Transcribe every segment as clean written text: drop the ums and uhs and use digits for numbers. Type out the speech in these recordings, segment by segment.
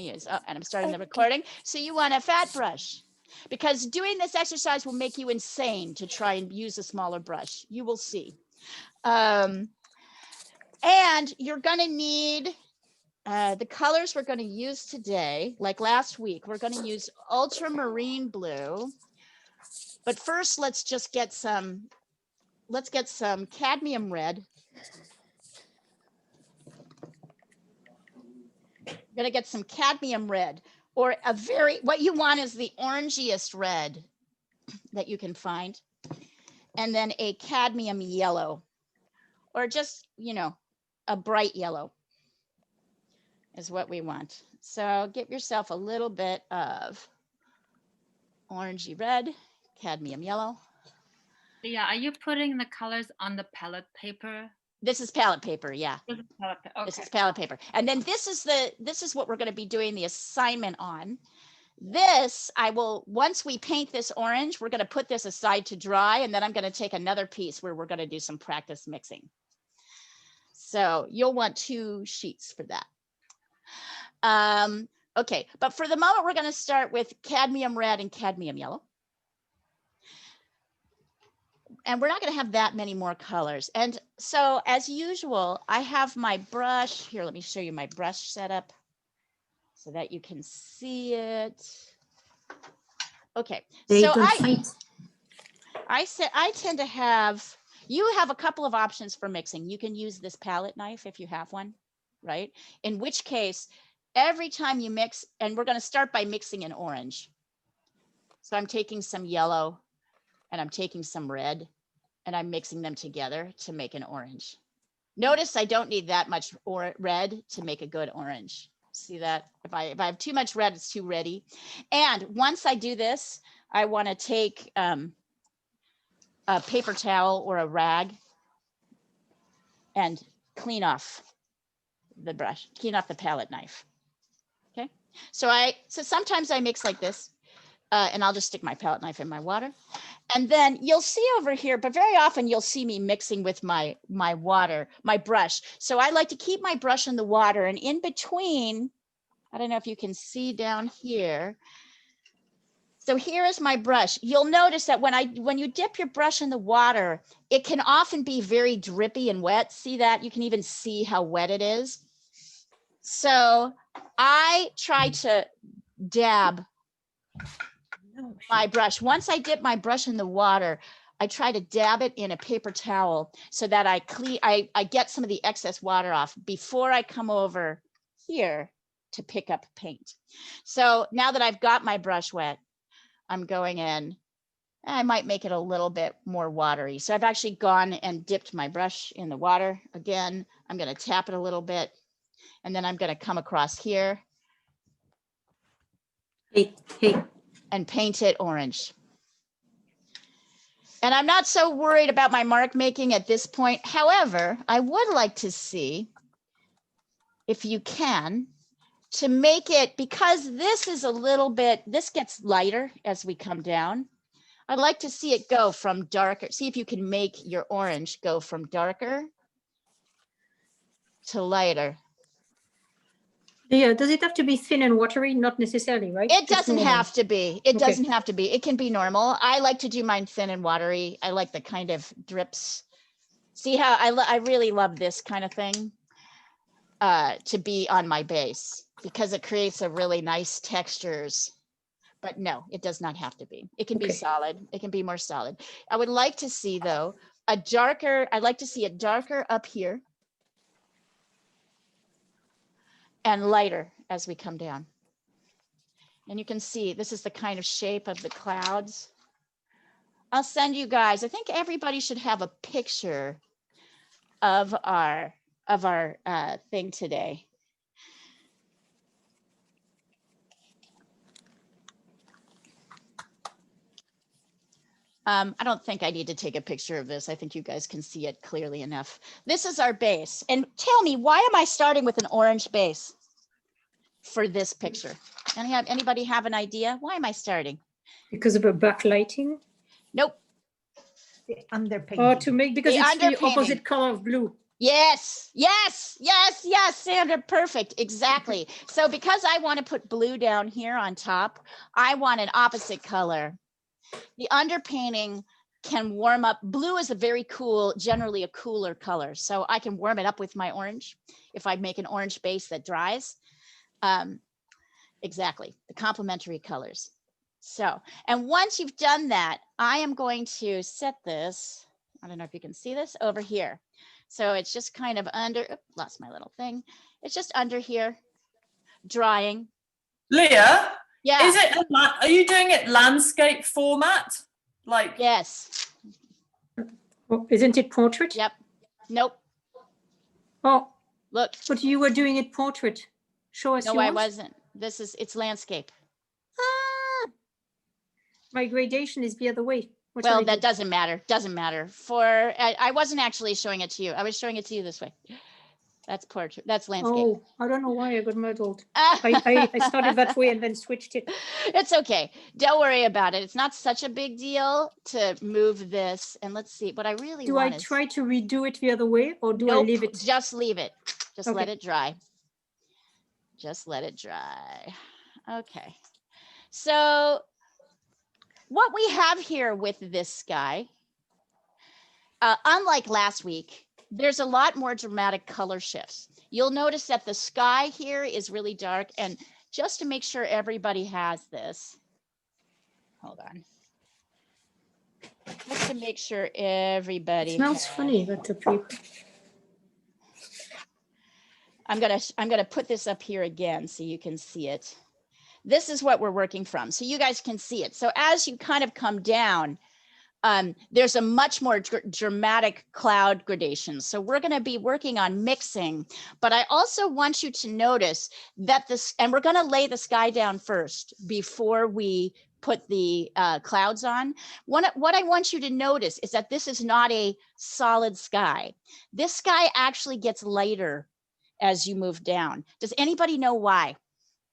use. Oh, and I'm starting the recording. So you want a fat brush, because doing this exercise will make you insane to try and use a smaller brush. You will see. And you're going to need the colors we're going to use today. Like last week, we're going to use ultramarine blue. But first, let's get some cadmium red. You're going to get some cadmium red, or what you want is the orangiest red that you can find. And then a cadmium yellow, or just, a bright yellow is what we want. So get yourself a little bit of orangey red, cadmium yellow. Yeah, are you putting the colors on the palette paper? This is palette paper, yeah. This is palette paper. Okay. This is palette paper. And then this is what we're going to be doing the assignment on. This, once we paint this orange, we're going to put this aside to dry, and then I'm going to take another piece where we're going to do some practice mixing. So you'll want 2 sheets for that. Okay, but for the moment, we're going to start with cadmium red and cadmium yellow. And we're not going to have that many more colors. And so as usual, I have my brush here. Let me show you my brush setup so that you can see it. Okay. So I tend to have, you have a couple of options for mixing. You can use this palette knife if you have one, right? In which case, every time you mix, and we're going to start by mixing in orange. So I'm taking some yellow and I'm taking some red, and I'm mixing them together to make an orange. Notice I don't need that much red to make a good orange. See that? If I have too much red, it's too reddy. And once I do this, I want to take a paper towel or a rag and clean off the brush, clean off the palette knife. Okay. So sometimes I mix like this. And I'll just stick my palette knife in my water. And then you'll see over here, but very often you'll see me mixing with my brush. So I like to keep my brush in the water, and in between, I don't know if you can see down here. So here is my brush. You'll notice that when you dip your brush in the water, it can often be very drippy and wet. See that? You can even see how wet it is. So I try to dab my brush. Once I dip my brush in the water, I try to dab it in a paper towel so that I get some of the excess water off before I come over here to pick up paint. So now that I've got my brush wet, I'm going in. I might make it a little bit more watery. So I've actually gone and dipped my brush in the water. Again, I'm going to tap it a little bit, and then I'm going to come across here. Hey. And paint it orange. And I'm not so worried about my mark making at this point. However, I would like to see, if you can, to make it, because this is a little bit, this gets lighter as we come down. I'd like to see it go from darker. See if you can make your orange go from darker to lighter. Yeah, does it have to be thin and watery? Not necessarily, right? It doesn't have to be. It doesn't have to be. It can be normal. I like to do mine thin and watery. I like the kind of drips. See how I really love this kind of thing to be on my base, because it creates a really nice textures. But no, it does not have to be. It can be solid. It can be more solid. I would like to see, though, I'd like to see it darker up here and lighter as we come down. And you can see this is the kind of shape of the clouds. I'll send you guys, I think everybody should have a picture of our thing today. I don't think I need to take a picture of this. I think you guys can see it clearly enough. This is our base. And tell me, why am I starting with an orange base for this picture? Anybody have an idea? Why am I starting? Because of a backlighting? Nope. The underpainting. Or because it's the opposite color of blue. Yes, yes, yes, yes, Sandra, perfect, exactly. So because I want to put blue down here on top, I want an opposite color. The underpainting can warm up. Blue is a very cool, generally a cooler color. So I can warm it up with my orange if I make an orange base that dries. Exactly, the complementary colors. So, and once you've done that, I am going to set this, I don't know if you can see this, over here. So it's just kind of under, lost my little thing. It's just under here, drying. Leah, Yeah. is it? Are you doing it landscape format? Like Yes. Oh, isn't it portrait? Yep. Nope. Oh, Look. but you were doing it portrait. Show us No, yours. I wasn't. It's landscape. Ah, my gradation is the other way. What shall Well, I that do? doesn't matter. Doesn't matter. I wasn't actually showing it to you. I was showing it to you this way. That's portrait. That's landscape. Oh, I don't know why I got muddled. I started that way and then switched it. It's okay. Don't worry about it. It's not such a big deal to move this. And let's see what I really Do I want is. try to redo it the other way or do I Nope, leave it? just leave it. Just let Okay. it dry. Just let it dry. Okay. So what we have here with this guy, unlike last week, there's a lot more dramatic color shifts. You'll notice that the sky here is really dark. And just to make sure everybody has this, hold on. Just to make sure everybody It smells has. funny, but the paper. I'm gonna put this up here again so you can see it. This is what we're working from, so you guys can see it. So as you kind of come down, there's a much more dramatic cloud gradation. So we're going to be working on mixing, but I also want you to notice that this, and we're going to lay the sky down first before we put the clouds on. What I want you to notice is that this is not a solid sky. This sky actually gets lighter as you move down. Does anybody know why?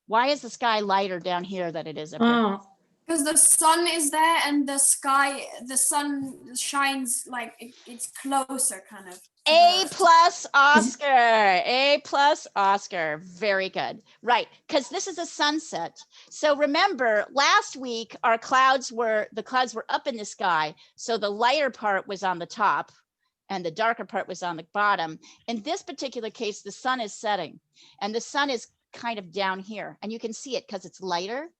Why is the sky lighter down here than it is up here? Ah, Because the sun is there and the sky, the sun shines like it's closer kind of. to A the- plus Oscar, A plus Oscar. Very good. Right, because this is a sunset. So remember, last week the clouds were up in the sky. So the lighter part was on the top and the darker part was on the bottom. In this particular case, the sun is setting and the sun is kind of down here. And you can see it because it's lighter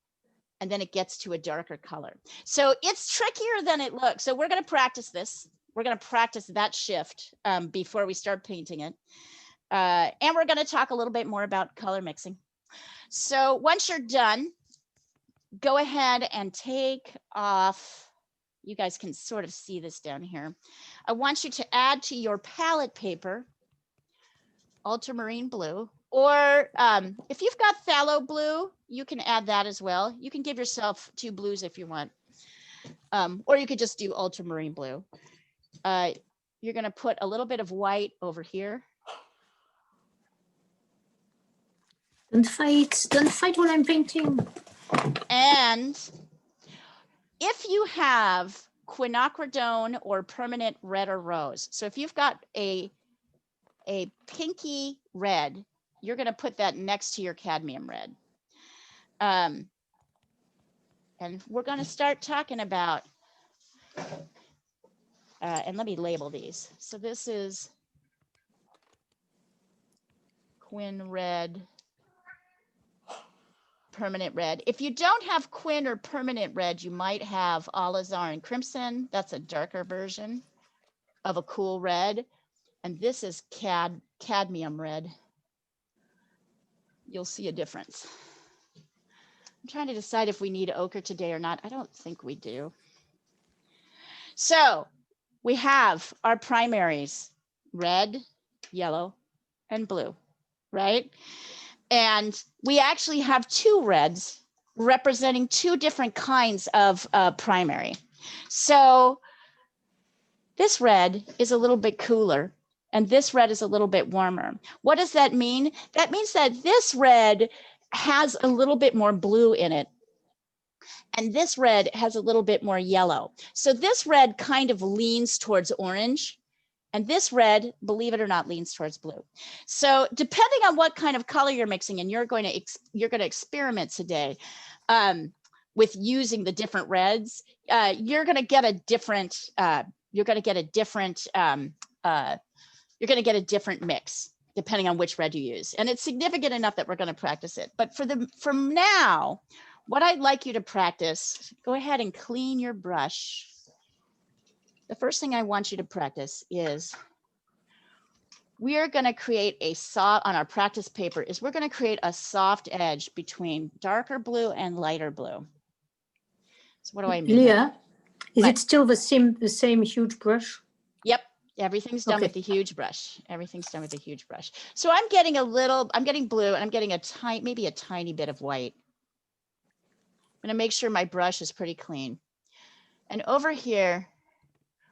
and then it gets to a darker color. So it's trickier than it looks. So we're going to practice this. We're going to practice that shift before we start painting it. And we're going to talk a little bit more about color mixing. So once you're done, go ahead and take off. You guys can sort of see this down here. I want you to add to your palette paper, ultramarine blue, or if you've got phthalo blue, you can add that as well. You can give yourself 2 blues if you want, or you could just do ultramarine blue. You're going to put a little bit of white over here. don't fight while I'm painting. And if you have quinacridone or permanent red or rose, so if you've got a pinky red, you're going to put that next to your cadmium red. And we're going to start talking about, and let me label these. So this is quin red, permanent red. If you don't have quin or permanent red, you might have alizarin crimson. That's a darker version of a cool red. And this is cadmium red. You'll see a difference. I'm trying to decide if we need ochre today or not. I don't think we do. So we have our primaries, red, yellow, and blue, right? And we actually have 2 reds representing 2 different kinds of primary. So this red is a little bit cooler and this red is a little bit warmer. What does that mean? That means that this red has a little bit more blue in it. And this red has a little bit more yellow. So this red kind of leans towards orange And this red, believe it or not, leans towards blue. So depending on what kind of color you're mixing, and you're going to experiment today with using the different reds, you're going to get a different mix depending on which red you use. And it's significant enough that we're going to practice it. But from now, what I'd like you to practice, go ahead and clean your brush. The first thing I want you to practice is we are going to create a soft, on our practice paper, is we're going to create a soft edge between darker blue and lighter blue. So what do I mean? Leah, is What? it still the same huge brush? Yep. Everything's done Okay. with the huge brush. Everything's done with the huge brush. So I'm getting blue, and I'm getting maybe a tiny bit of white. I'm going to make sure my brush is pretty clean. And over here,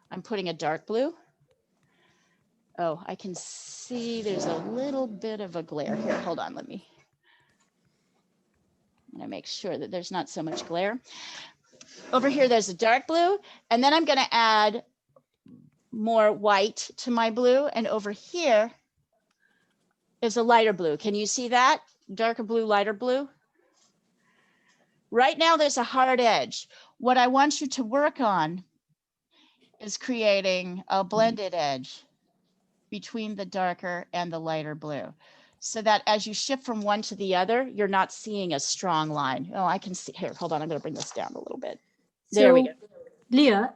I'm putting a dark blue. Oh, I can see there's a little bit of a glare here. Hold on, I'm going to make sure that there's not so much glare. Over here, there's a dark blue, and then I'm going to add more white to my blue. And over here is a lighter blue. Can you see that? Darker blue, lighter blue. Right now, there's a hard edge. What I want you to work on is creating a blended edge between the darker and the lighter blue, so that as you shift from one to the other, you're not seeing a strong line. Oh, I can see here. Hold on, I'm going to bring this down a little bit. There we go. Leah,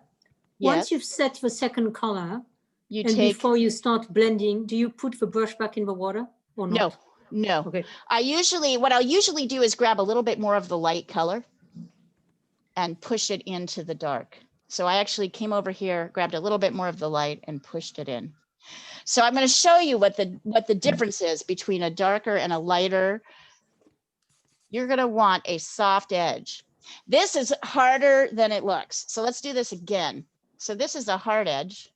once Yes, you've set the second color, you and take, before you start blending, do you put the brush back in the water or not? no. Okay. What I'll usually do is grab a little bit more of the light color and push it into the dark. So I actually came over here, grabbed a little bit more of the light and pushed it in. So I'm going to show you what the difference is between a darker and a lighter. You're going to want a soft edge. This is harder than it looks. So let's do this again. So this is a hard edge,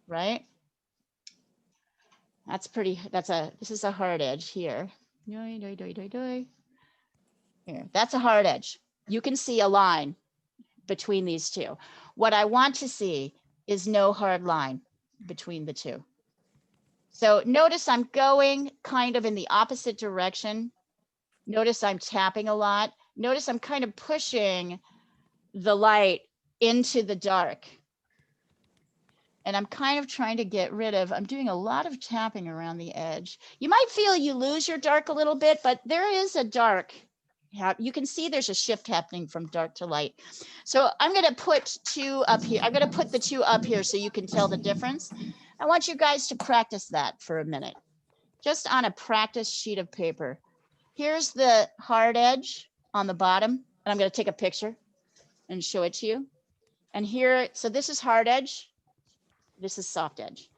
right? This is a hard edge here. Here, that's a hard edge. You can see a line between these two. What I want to see is no hard line between the two. So notice I'm going kind of in the opposite direction. Notice I'm tapping a lot. Notice I'm kind of pushing the light into the dark. And I'm kind of trying to get rid of, I'm doing a lot of tapping around the edge. You might feel you lose your dark a little bit, but there is a dark. You can see there's a shift happening from dark to light. So I'm going to put two up here. I'm going to put the two up here so you can tell the difference. I want you guys to practice that for a minute, just on a practice sheet of paper. Here's the hard edge on the bottom, and I'm going to take a picture and show it to you. And here, so this is hard edge. This is soft edge.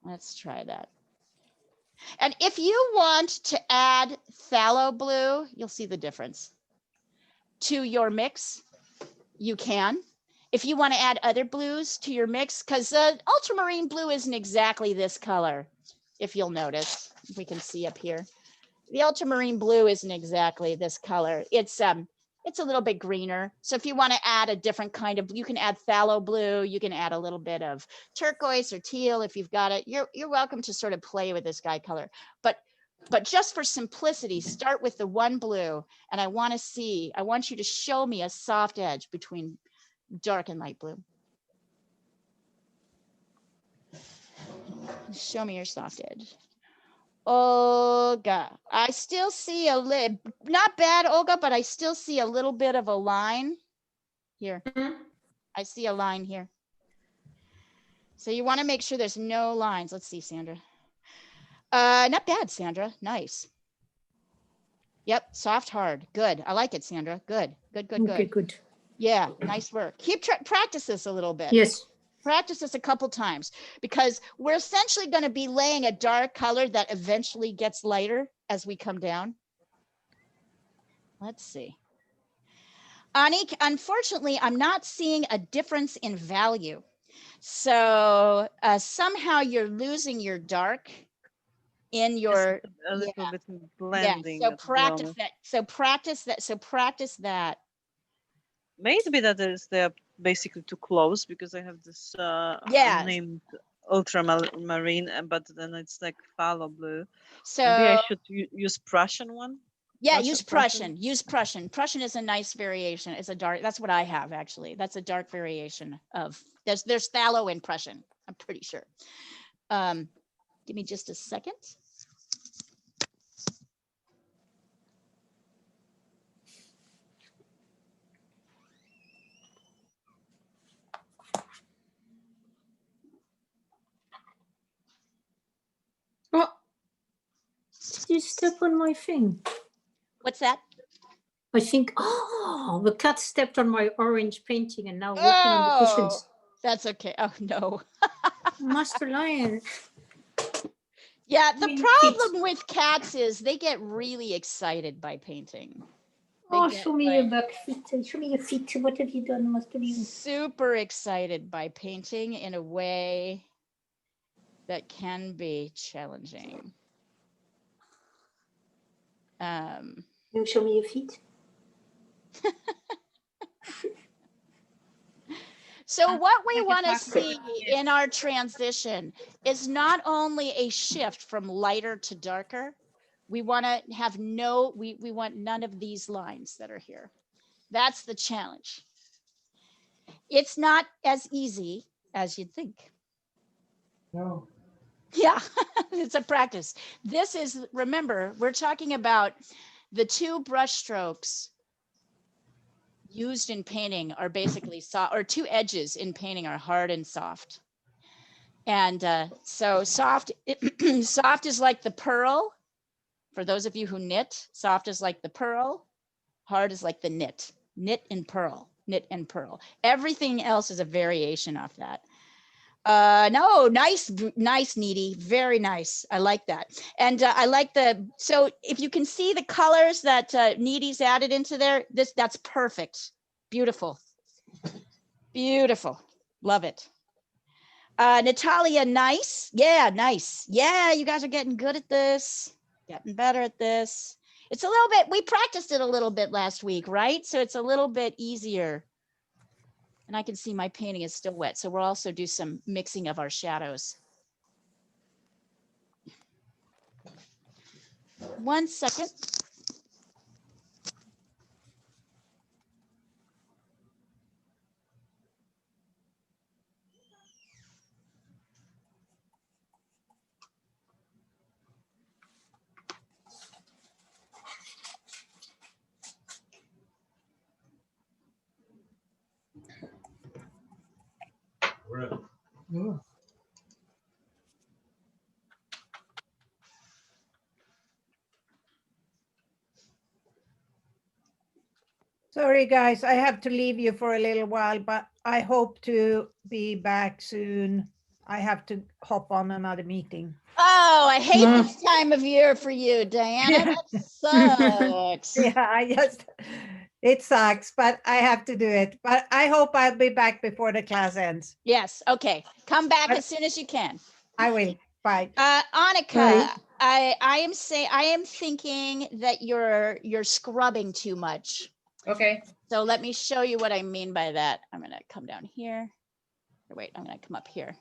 Let's try that. And if you want to add phthalo blue, you'll see the difference. To your mix, you can. If you want to add other blues to your mix, because ultramarine blue isn't exactly this color, if you'll notice, we can see up here. The ultramarine blue isn't exactly this color. It's a little bit greener. So if you want to add a different kind of, you can add phthalo blue, you can add a little bit of turquoise or teal if you've got it. You're welcome to sort of play with this sky color. But just for simplicity, start with the one blue, and I want you to show me a soft edge between dark and light blue. Show me your soft edge. Olga, I still see not bad, Olga, but I still see a little bit of a line here. I see a line here. So you want to make sure there's no lines. Let's see, Sandra. Not bad, Sandra. Nice. Yep, soft, hard. Good. I like it, Sandra. Good. Okay, good. Yeah, nice work. Keep practice this a little bit. Yes. Practice this a couple times, because we're essentially going to be laying a dark color that eventually gets lighter as we come down. Let's see. Anik, unfortunately, I'm not seeing a difference in value. So somehow you're losing your dark in your a little bit blending. So practice that. So practice that. Maybe that is the basically too close because I have this Yeah. named ultramarine, but then it's like phthalo blue. So Maybe I should use Prussian one. yeah, use Prussian. Use Prussian. Prussian is a nice variation. It's a dark. That's what I have actually. That's a dark variation of. There's phthalo in Prussian. I'm pretty sure. Give me just a second. Oh, did you step on my thing? What's that? I think, oh, the cat stepped on my orange painting and now walking on the cushions. That's okay. Oh no. Master Lion. Yeah, the Really problem with cats is they get really excited by painting. They Oh, get, show me like, your back feet. Show me your feet. What have you done, Master Lion? super excited by painting in a way that can be challenging. You show me your feet. So what we like a want to chocolate. see in our transition is not only a shift from lighter to darker. We want to have we want none of these lines that are here. That's the challenge. It's not as easy as you'd think. No. Yeah, it's a practice. This is, remember, we're talking about the two brush strokes used in painting are basically soft, or two edges in painting are hard and soft. And so soft, soft is like the pearl. For those of you who knit, soft is like the pearl, hard is like the knit, knit and pearl, knit and pearl. Everything else is a variation off that. No, nice, Needy, very nice. I like that. And I like so if you can see the colors that Needy's added into there, that's perfect. Beautiful. Beautiful. Love it. Natalia, nice. Yeah, nice. Yeah, you guys are getting good at this, getting better at this. It's a little bit, we practiced it a little bit last week, right? So it's a little bit easier. And I can see my painting is still wet. So we'll also do some mixing of our shadows. 1 second. Sorry, guys, I have to leave you for a little while, but I hope to be back soon. I have to hop on another meeting. Oh, I hate this time of year for you, Diana. Yeah. That sucks. Yeah, it sucks, but I have to do it. But I hope I'll be back before the class ends. Yes. Okay. Come back as soon as you can. I will. Bye. Annika, I am thinking that you're scrubbing too much. Okay. So let me show you what I mean by that. I'm gonna come down here. Wait, I'm gonna come up here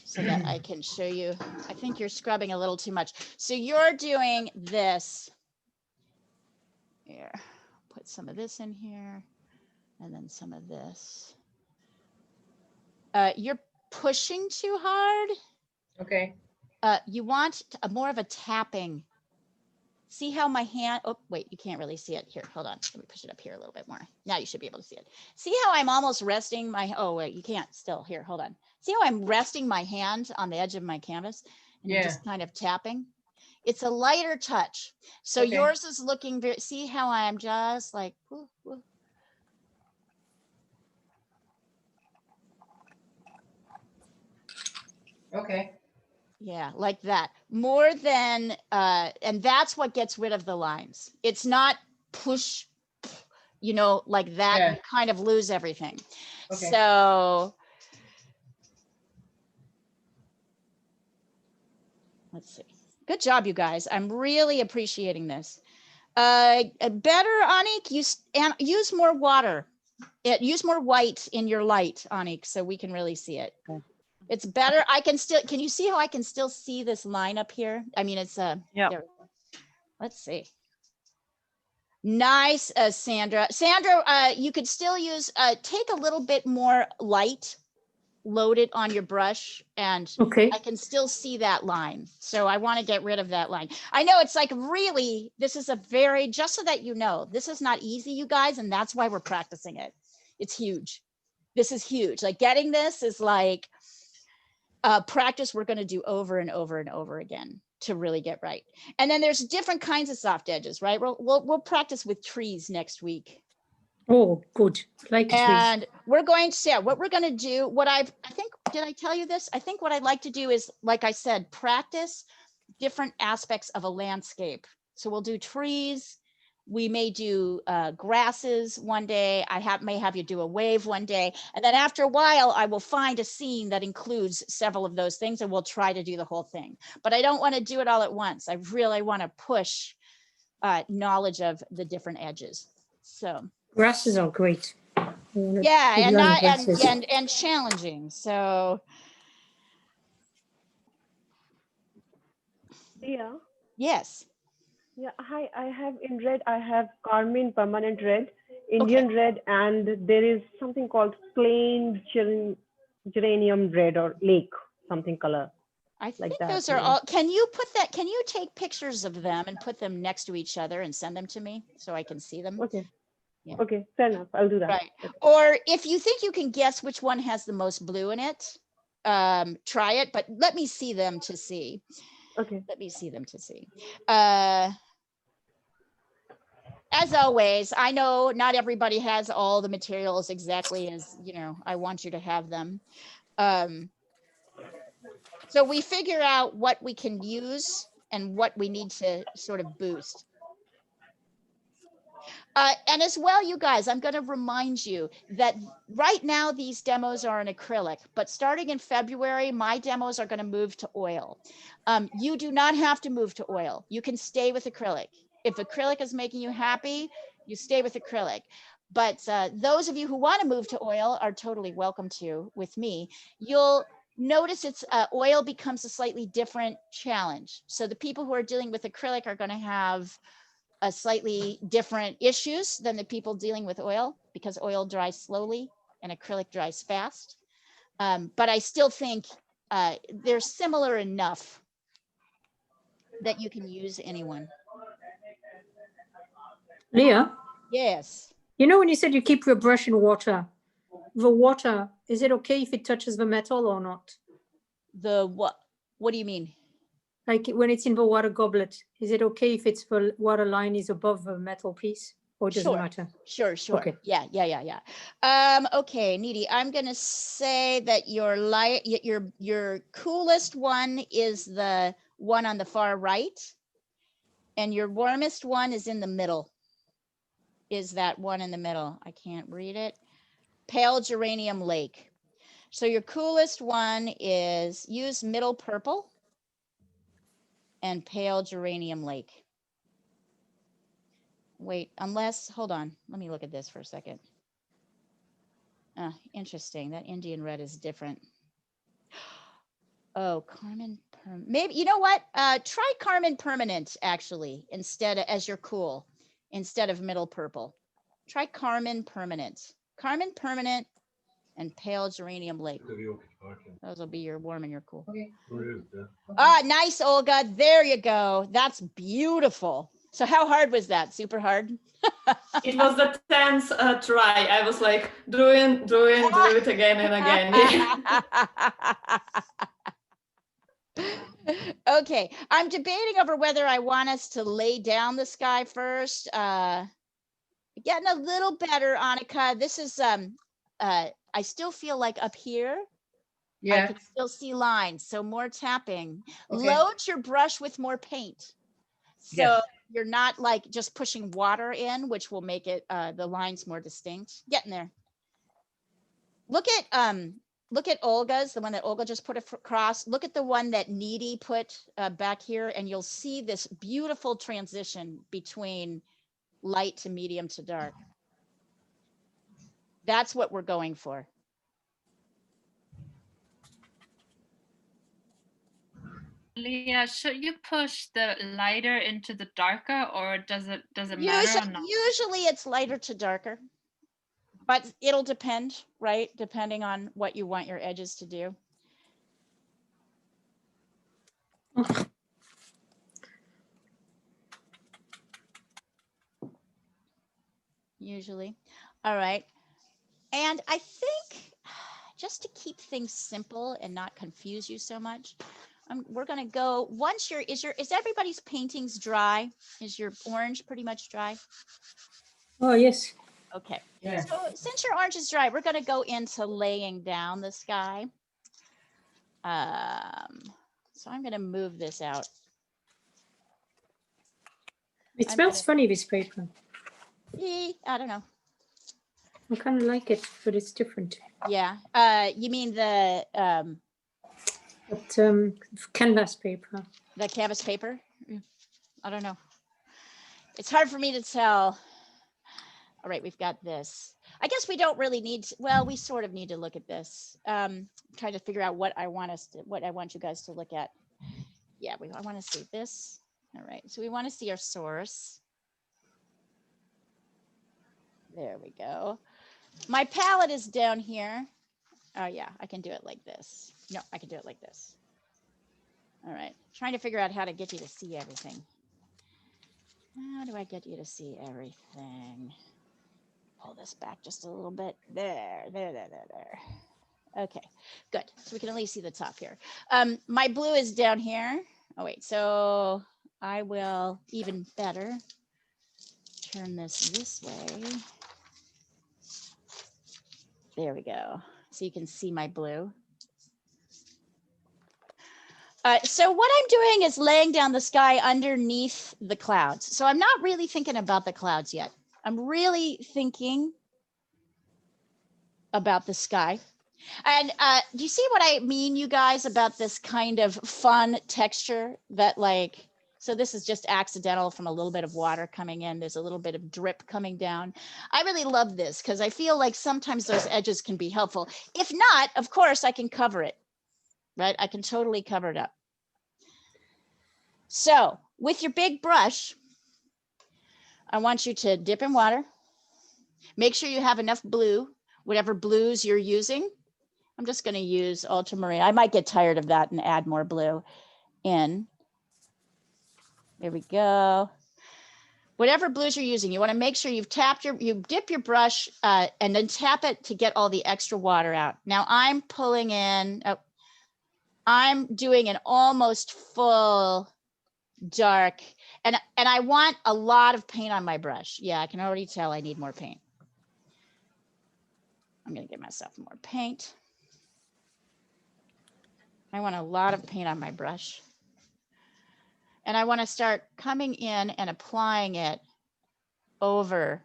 so that I can show you. I think you're scrubbing a little too much. So you're doing this. Here, put some of this in here and then some of this. You're pushing too hard. Okay. You want more of a tapping. See how my hand, oh, wait, you can't really see it. Here, hold on. Let me push it up here a little bit more. Now you should be able to see it. See how I'm almost resting my, oh, wait, you can't still. Here, hold on. See how I'm resting my hand on the edge of my canvas and I'm just kind of tapping? It's a lighter touch. So Okay. yours is looking very, see how I'm just like, woo, woo. Okay. Yeah, like that. More than, and that's what gets rid of the lines. It's not push, you know, like that, Yeah. you kind of lose everything. Okay. So let's see. Good job, you guys. I'm really appreciating this. Better, Anik, use more water. use more white in your light, Anik, so we can really see it. Okay. It's better. I can still, can you see how I can still see this line up here? I mean, it's Yeah. there we go. Let's see. Nice, Sandra. Sandra, you could still use, take a little bit more light, load it on your brush, and Okay. I can still see that line. So I want to get rid of that line. I know it's like really, this is a very, just so that you know, this is not easy, you guys, and that's why we're practicing it. It's huge. This is huge. Like getting this is like practice we're going to do over and over and over again to really get right. And then there's different kinds of soft edges, right? We'll practice with trees next week. Oh, good. Like trees. And we're going to, yeah, what we're going to do, I think, did I tell you this? I think what I'd like to do is, like I said, practice different aspects of a landscape. So we'll do trees. We may do grasses one day. May have you do a wave one day. And then after a while, I will find a scene that includes several of those things and we'll try to do the whole thing. But I don't want to do it all at once. I really want to push knowledge of the different edges. So. Grasses are great. Yeah, and learn not grasses. and challenging. So Yeah. yes. Yeah. Hi. I have in red. I have carmine permanent red, Indian red, and there is something called plain geranium red or lake something color. I think that, those are yeah. all. Can you take pictures of them and put them next to each other and send them to me so I can see them? Okay. Yeah. Okay. Fair enough. I'll do that. Right. Okay. Or if you think you can guess which one has the most blue in it, try it, but let me see them to see. Okay. Let me see them to see. As always, I know not everybody has all the materials exactly as, I want you to have them. So we figure out what we can use and what we need to sort of boost. And as well, you guys, I'm going to remind you that right now these demos are in acrylic, but starting in February, my demos are going to move to oil. You do not have to move to oil. You can stay with acrylic. If acrylic is making you happy, you stay with acrylic. But those of you who want to move to oil are totally welcome to with me. You'll notice it's oil becomes a slightly different challenge. So the people who are dealing with acrylic are going to have a slightly different issues than the people dealing with oil because oil dries slowly and acrylic dries fast. But I still think they're similar enough that you can use anyone. Leah, Yes. you know when you said you keep your brush in water, the water, is it okay if it touches the metal or not? The what? What do you mean? Like when it's in the water goblet, is it okay if it's the water line is above the metal piece or it doesn't matter? Sure. Okay. Yeah. Okay, Needy, I'm gonna say that your coolest one is the one on the far right, and your warmest one is in the middle. Is that one in the middle? I can't read it. Pale geranium lake. So your coolest one is use middle purple and pale geranium lake. Wait, hold on, let me look at this for a second. Interesting, that Indian red is different. Oh, Carmine, maybe, you know what? Try Carmine Permanent actually, as your cool, instead of middle purple. Try Carmine Permanent. Carmine Permanent and pale geranium lake. Those will be your warm and your cool. Okay. Nice, Olga. There you go. That's beautiful. So how hard was that? Super hard? It was the 10th try. I was like, do it again and again. Okay, I'm debating over whether I want us to lay down the sky first. Getting a little better, Annika. This is, I still feel like up here, I can still see lines, so more tapping. Okay. Load your brush with more paint. So Yes. you're not like just pushing water in, which will make it the lines more distinct. Getting there. Look at Olga's, the one that Olga just put across. Look at the one that Needy put back here, and you'll see this beautiful transition between light to medium to dark. That's what we're going for. Leah, should you push the lighter into the darker, or does it matter or not? Usually it's lighter to darker, but it'll depend, right? Depending on what you want your edges to do. Usually. All right. And I think just to keep things simple and not confuse you so much, we're going to go once is everybody's paintings dry? Is your orange pretty much dry? Oh, yes. Okay. Yes. So since your orange is dry, we're going to go into laying down the sky. So I'm going to move this out. It I'm smells gonna- funny, this paper. I don't know. I kind of like it, but it's different. Yeah. You mean the But canvas paper. canvas paper? I don't know. It's hard for me to tell. All right, we've got this. I guess we don't really need to, well, we sort of need to look at this. Try to figure out what I want you guys to look at. Yeah, I want to see this. All right, so we want to see our source. There we go. My palette is down here. Oh yeah, I can do it like this. No, I can do it like this. All right, trying to figure out how to get you to see everything. How do I get you to see everything? Pull this back just a little bit. There. Okay, good. So we can at least see the top here. My blue is down here. Oh wait, so I will even better turn this way. There we go. So you can see my blue. So what I'm doing is laying down the sky underneath the clouds. So I'm not really thinking about the clouds yet. I'm really thinking about the sky. And do you see what I mean, you guys, about this kind of fun texture that like, so this is just accidental from a little bit of water coming in. There's a little bit of drip coming down. I really love this because I feel like sometimes those edges can be helpful. If not, of course, I can cover it, right? I can totally cover it up. So with your big brush, I want you to dip in water. Make sure you have enough blue, whatever blues you're using. I'm just going to use ultramarine. I might get tired of that and add more blue in. There we go. Whatever blues you're using, you want to make sure you dip your brush and then tap it to get all the extra water out. Now I'm pulling in, I'm doing an almost full dark, and I want a lot of paint on my brush. Yeah, I can already tell I need more paint. I'm going to give myself more paint. I want a lot of paint on my brush. And I want to start coming in and applying it over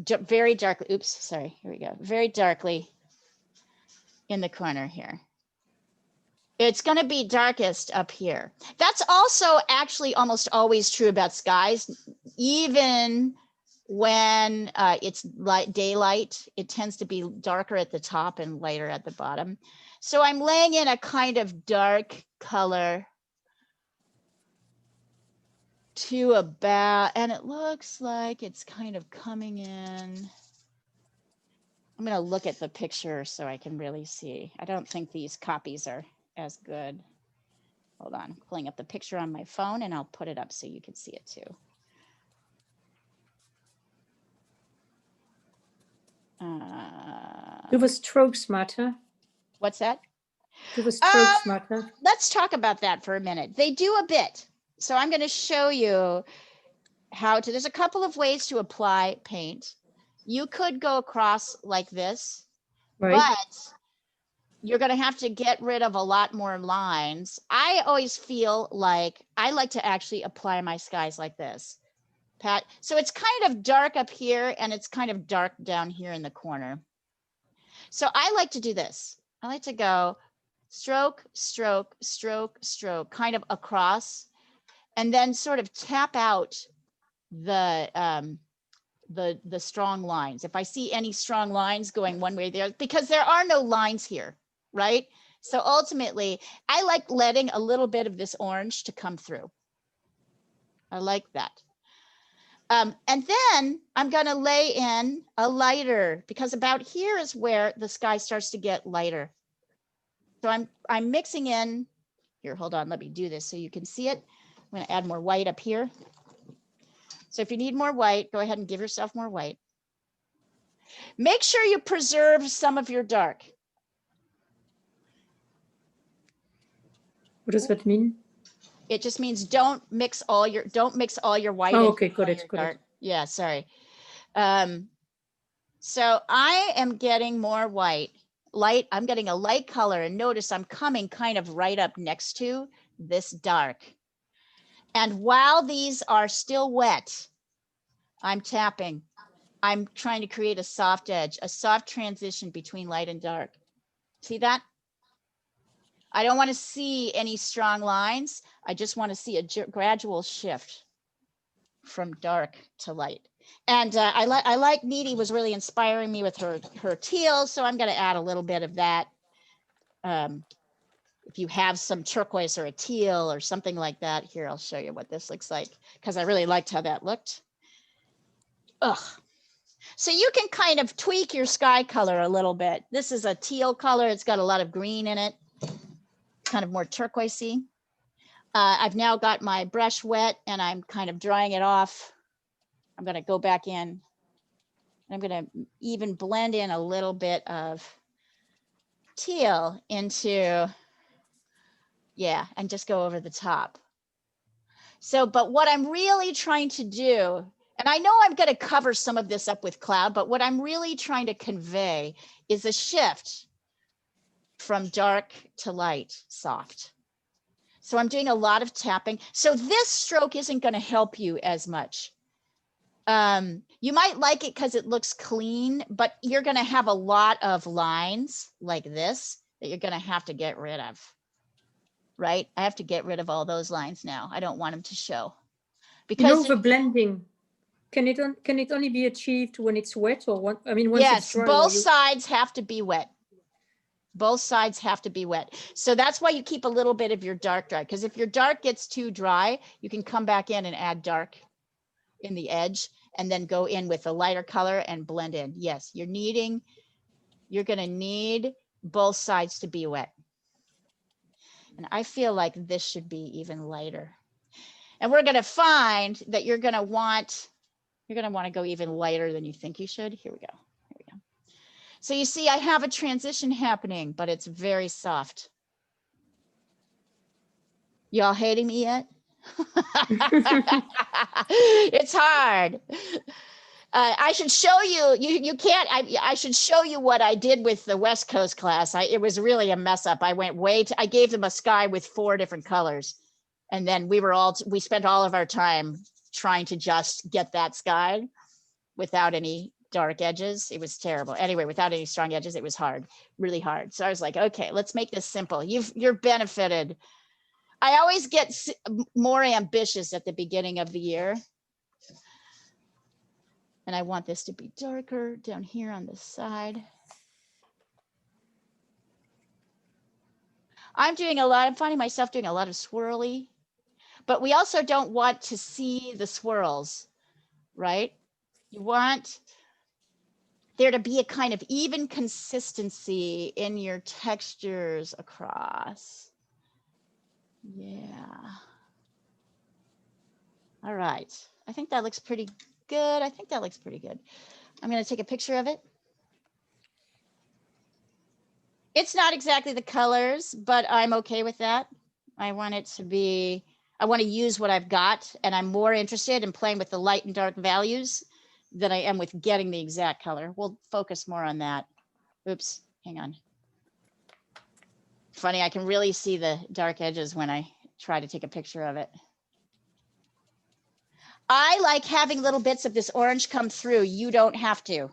very darkly. Oops, sorry. Here we go. Very darkly in the corner here. It's going to be darkest up here. That's also actually almost always true about skies. Even when it's daylight, it tends to be darker at the top and lighter at the bottom. So I'm laying in a kind of dark color to about, and it looks like it's kind of coming in. I'm going to look at the picture so I can really see. I don't think these copies are as good. Hold on, I'm pulling up the picture on my phone and I'll put it up so you can see it too. Do the strokes matter? What's that? Do the strokes matter? Let's talk about that for a minute. They do a bit. So I'm going to show you how to, there's a couple of ways to apply paint. You could go across like this, Right. but you're going to have to get rid of a lot more lines. I always feel like I like to actually apply my skies like this, Pat. So it's kind of dark up here and it's kind of dark down here in the corner. So I like to do this. I like to go stroke, stroke, stroke, stroke, kind of across, and then sort of tap out the the strong lines. If I see any strong lines going one way or the other, because there are no lines here, right? So ultimately, I like letting a little bit of this orange to come through. I like that. And then I'm going to lay in a lighter, because about here is where the sky starts to get lighter. So I'm mixing in here. Hold on, let me do this so you can see it. I'm going to add more white up here. So if you need more white, go ahead and give yourself more white. Make sure you preserve some of your dark. What does that mean? It just means don't mix all your white. Oh, and okay, got all it, your got dark. it. Yeah, sorry. So I am getting more white. I'm getting a light color, and notice I'm coming kind of right up next to this dark. And while these are still wet, I'm tapping. I'm trying to create a soft edge, a soft transition between light and dark. See that? I don't want to see any strong lines. I just want to see a gradual shift from dark to light. And I like Needy was really inspiring me with her teal, so I'm going to add a little bit of that. If you have some turquoise or a teal or something like that, here, I'll show you what this looks like, because I really liked how that looked. Ugh. So you can kind of tweak your sky color a little bit. This is a teal color. It's got a lot of green in it, kind of more turquoisey. I've now got my brush wet and I'm kind of drying it off. I'm going to go back in. I'm going to even blend in a little bit of teal into, yeah, and just go over the top. So, but what I'm really trying to do, and I know I'm going to cover some of this up with cloud, but what I'm really trying to convey is a shift from dark to light, soft. So I'm doing a lot of tapping. So this stroke isn't going to help you as much. You might like it because it looks clean, but you're going to have a lot of lines like this that you're going to have to get rid of. Right? I have to get rid of all those lines now. I don't want them to show. Because the blending, can it only be achieved when it's wet, or what? I mean, once it's yes, dry, both sides have to be wet. Both sides have to be wet. So that's why you keep a little bit of your dark dry, because if your dark gets too dry, you can come back in and add dark in the edge and then go in with a lighter color and blend in. Yes, you're going to need both sides to be wet. And I feel like this should be even lighter. And we're going to find that you're going to want to go even lighter than you think you should. Here we go. Here we go. So you see, I have a transition happening, but it's very soft. Y'all hating me yet? It's hard. I should show you. You can't. I should show you what I did with the West Coast class. It was really a mess up. I went I gave them a sky with 4 different colors, and then we spent all of our time trying to just get that sky without any dark edges. It was terrible. Anyway, without any strong edges, it was hard, really hard. So I was like, okay, let's make this simple. You're benefited. I always get more ambitious at the beginning of the year. And I want this to be darker down here on this side. I'm finding myself doing a lot of swirly, but we also don't want to see the swirls, right? You want there to be a kind of even consistency in your textures across. Yeah. All right. I think that looks pretty good. I think that looks pretty good. I'm going to take a picture of it. It's not exactly the colors, but I'm okay with that. I want to use what I've got, and I'm more interested in playing with the light and dark values than I am with getting the exact color. We'll focus more on that. Oops, hang on. Funny, I can really see the dark edges when I try to take a picture of it. I like having little bits of this orange come through. You don't have to.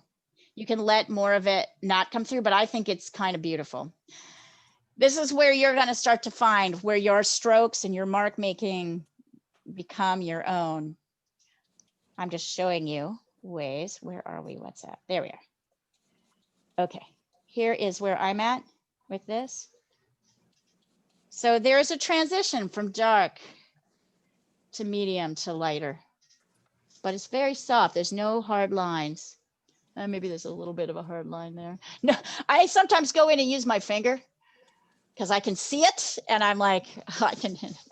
You can let more of it not come through, but I think it's kind of beautiful. This is where you're going to start to find where your strokes and your mark making become your own. I'm just showing you ways. Where are we? What's that? There we are. Okay, here is where I'm at with this. So there's a transition from dark to medium to lighter, but it's very soft. There's no hard lines. Maybe there's a little bit of a hard line there. No, I sometimes go in and use my finger because I can see it, and I'm like,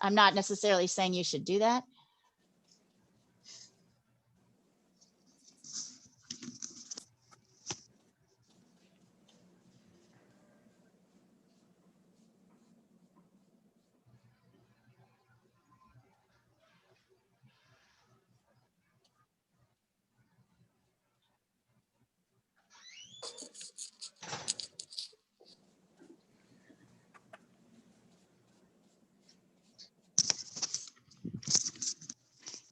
I'm not necessarily saying you should do that.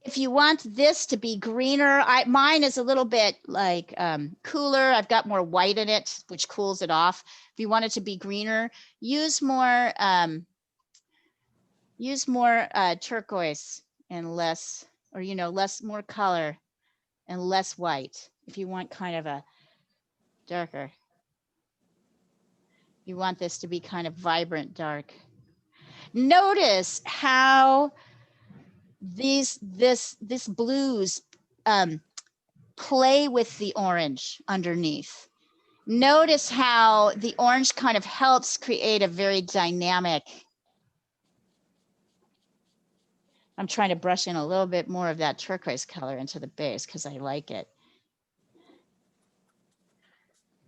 If you want this to be greener, mine is a little bit like cooler. I've got more white in it, which cools it off. If you want it to be greener, use more turquoise and less, or more color and less white. If you want kind of a darker, you want this to be kind of vibrant dark. Notice how this blues play with the orange underneath. Notice how the orange kind of helps create a very dynamic. I'm trying to brush in a little bit more of that turquoise color into the base because I like it.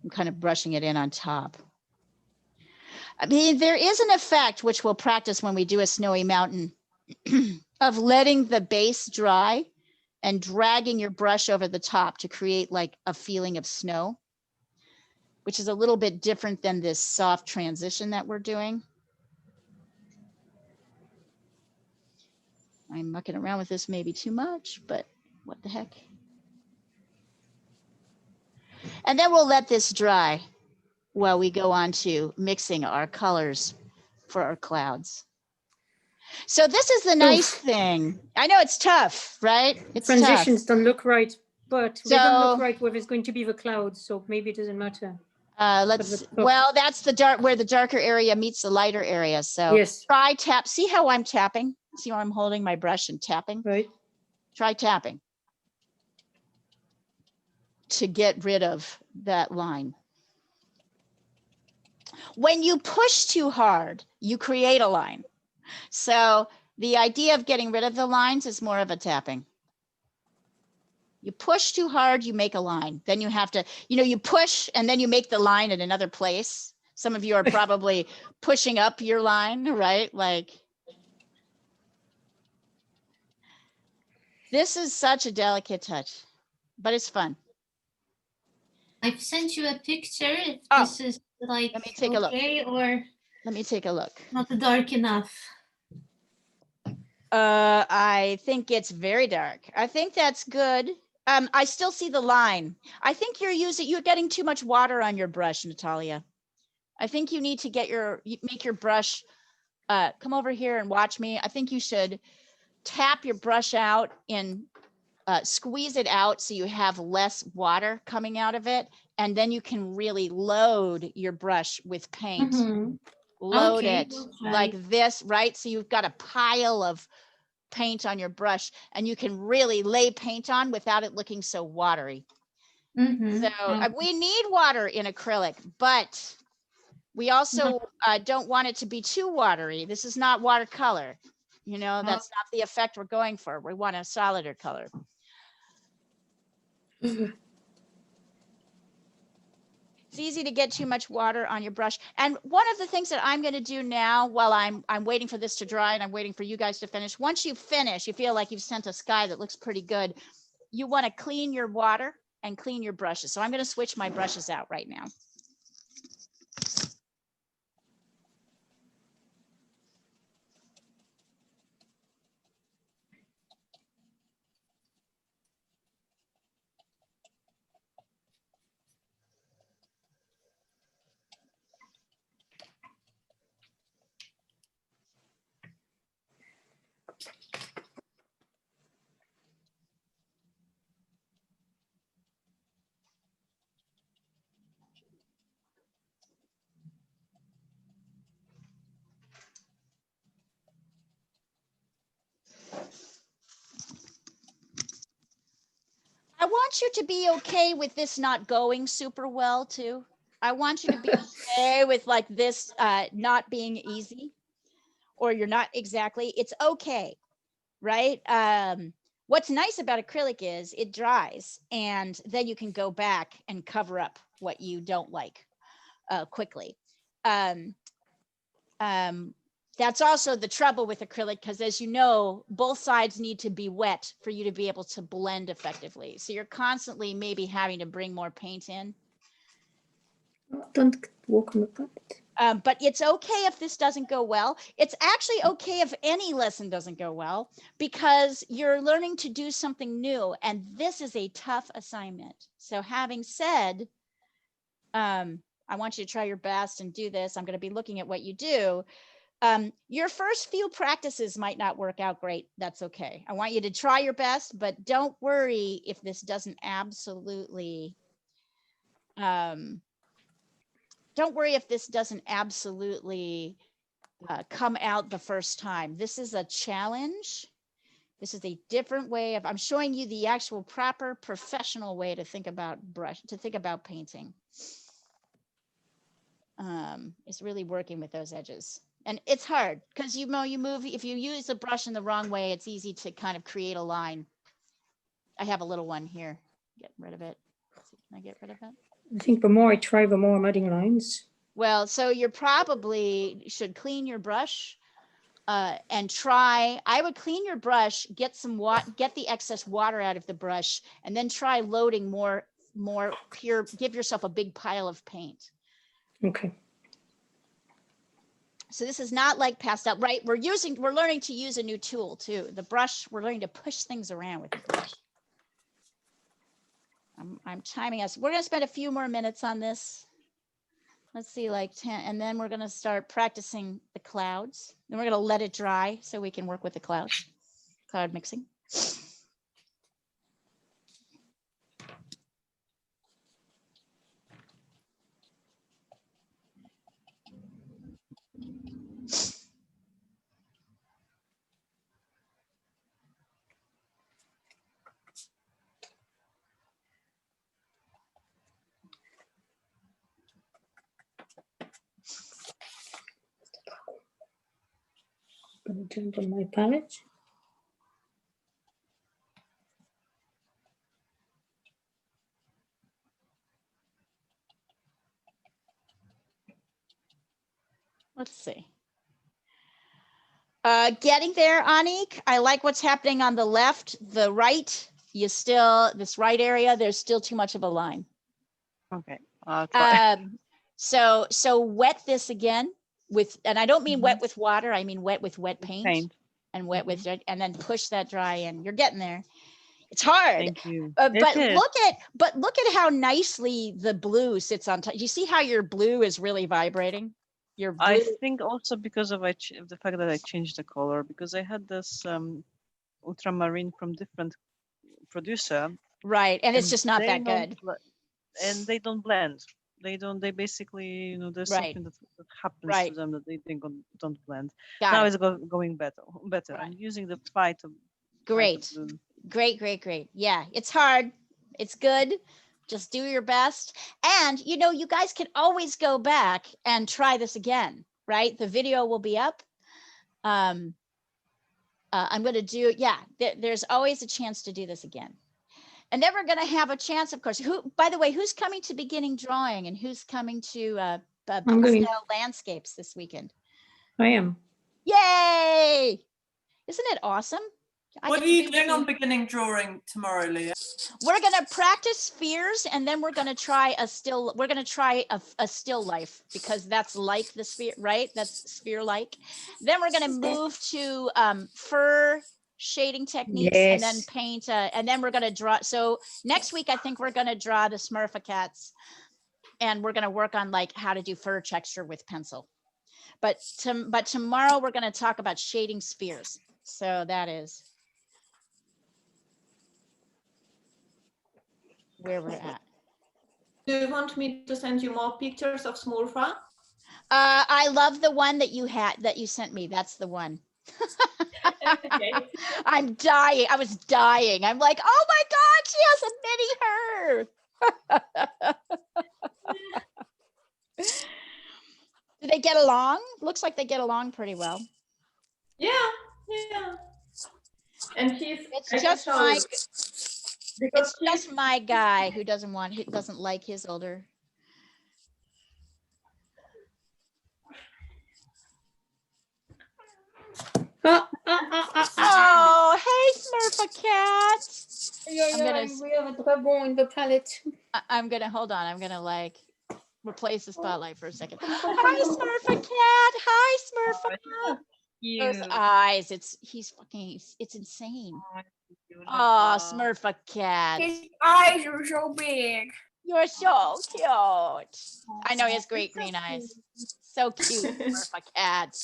I'm kind of brushing it in on top. I mean, there is an effect which we'll practice when we do a snowy mountain of letting the base dry and dragging your brush over the top to create like a feeling of snow, which is a little bit different than this soft transition that we're doing. I'm mucking around with this maybe too much, but what the heck. And then we'll let this dry while we go on to mixing our colors for our clouds. So this is the nice thing. I know it's tough, right? It's Transitions tough. don't look right, but they don't look right where there's going to be the clouds, so maybe it doesn't matter. Well, that's the dark, where the darker area meets the lighter area. So yes. Try tap. See how I'm tapping? See how I'm holding my brush and tapping? Right. Try tapping to get rid of that line. When you push too hard, you create a line. So the idea of getting rid of the lines is more of a tapping. You push too hard, you make a line. Then you have to, you push and then you make the line in another place. Some of you are probably pushing up your line, right? Like, this is such a delicate touch, but it's fun. I've sent you a picture. If this is like, let me take a look. Or let me take a look. Not dark enough. I think it's very dark. I think that's good. I still see the line. I think you're getting too much water on your brush, Natalia. I think you need to make your brush, come over here and watch me. I think you should tap your brush out and squeeze it out so you have less water coming out of it. And then you can really load your brush with paint. Mm-hmm. Load it like this, right? So you've got a pile of paint on your brush and you can really lay paint on without it looking so watery. Mm-hmm. So we need water in acrylic, but we also don't want it to be too watery. This is not watercolor. That's not the effect we're going for. We want a solider color. It's easy to get too much water on your brush. And one of the things that I'm going to do now while I'm waiting for this to dry and I'm waiting for you guys to finish, once you finish, you feel like you've sent a sky that looks pretty good. You want to clean your water and clean your brushes. So I'm going to switch my brushes out right now. want you to be okay with this not going super well too. I want you to be okay with like this not being easy, or you're not exactly, it's okay, right? What's nice about acrylic is it dries, and then you can go back and cover up what you don't like quickly. That's also the trouble with acrylic, because as you know, both sides need to be wet for you to be able to blend effectively. So you're constantly maybe having to bring more paint in. Don't walk on the carpet. But it's okay if this doesn't go well. It's actually okay if any lesson doesn't go well, because you're learning to do something new, and this is a tough assignment. So having said, I want you to try your best and do this. I'm going to be looking at what you do. Your first few practices might not work out great. That's okay. I want you to try your best, but don't worry if this doesn't absolutely, don't worry if this doesn't absolutely come out the first time. This is a challenge. This is a different way of, I'm showing you the actual proper professional way to think about painting. It's really working with those edges. And it's hard because you move, if you use the brush in the wrong way, it's easy to kind of create a line. I have a little one here. Get rid of it. Can I get rid of it? I think the more I try, the more I'm adding lines. Well, so you probably should clean your brush and try, I would clean your brush, get some water, get the excess water out of the brush, and then try loading more pure, give yourself a big pile of paint. Okay. So this is not like pastel, right? We're learning to use a new tool too. The brush, we're learning to push things around with the brush. I'm timing us. We're going to spend a few more minutes on this. Let's see, like 10, and then we're going to start practicing the clouds. Then we're going to let it dry so we can work with the clouds, cloud mixing. I'm going to jump on my palette. Let's see. Getting there, Anik. I like what's happening on the left. The right, this right area, there's still too much of a line. Okay. I'll try. So wet this again with, and I don't mean wet with water, I mean wet with wet paint. And wet with it, and then push that dry in. You're getting there. It's hard. Thank you. But look at how nicely the blue sits on top. You see how your blue is really vibrating? Your blue. I think also because of the fact that I changed the color, because I had this ultramarine from different producer. Right, and it's just not that good. And they don't blend. They basically, there's something that happens to them that they don't blend. Now it's going better. Right. I'm using the fight. Great. Yeah, it's hard. It's good. Just do your best. And, you guys can always go back and try this again, right? The video will be up. I'm going to do, there's always a chance to do this again. And then we're going to have a chance, of course. By the way, who's coming to beginning drawing and who's coming to pastel landscapes this weekend? I am. Yay! Isn't it awesome? What are you doing on beginning drawing tomorrow, Leah? We're going to practice spheres, and then we're going to try a still. We're going to try a still life, because that's like the sphere, right? That's sphere-like. Then we're going to move to fur shading techniques, and then paint, and then we're going to draw. So next week, I think we're going to draw the Smurfcats, and we're going to work on like how to do fur texture with pencil. But tomorrow we're going to talk about shading spheres. So that is where we're at. Do you want me to send you more pictures of Smurfa? I love the one that you sent me. That's the one. I'm dying. I was dying. I'm like, oh my God, she has a mini her. Do they get along? Looks like they get along pretty well. Yeah. And it's just my guy who doesn't like his older. Oh, hey, Smurfa cat. We have a dragon in the palette. I'm gonna hold on. I'm gonna like replace the spotlight for a second. Hi, Smurfa cat. Hi, Smurfa. Those eyes. It's insane. Oh, Smurfa cat. His eyes are so big. You're so cute. I know he has great green eyes. So cute, Smurfa cat.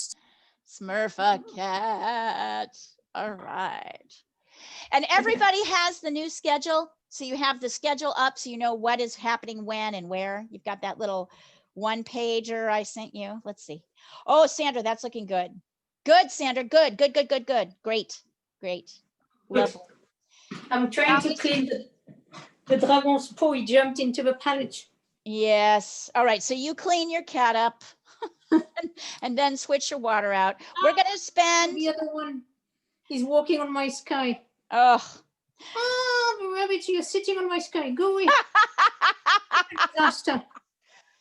Smurfa cat. All right. And everybody has the new schedule. So you have the schedule up so you know what is happening when and where. You've got that little one pager I sent you. Let's see. Oh, Sandra, that's looking good. Good, Sandra. Good. Great. Lovely. I'm trying to clean the dragon's paw. He jumped into the palette. Yes. All right. So you clean your cat up and then switch your water out. We're going to spend. The other one. He's walking on my sky. Oh. The rabbit, you're sitting on my sky. Go away. Disaster.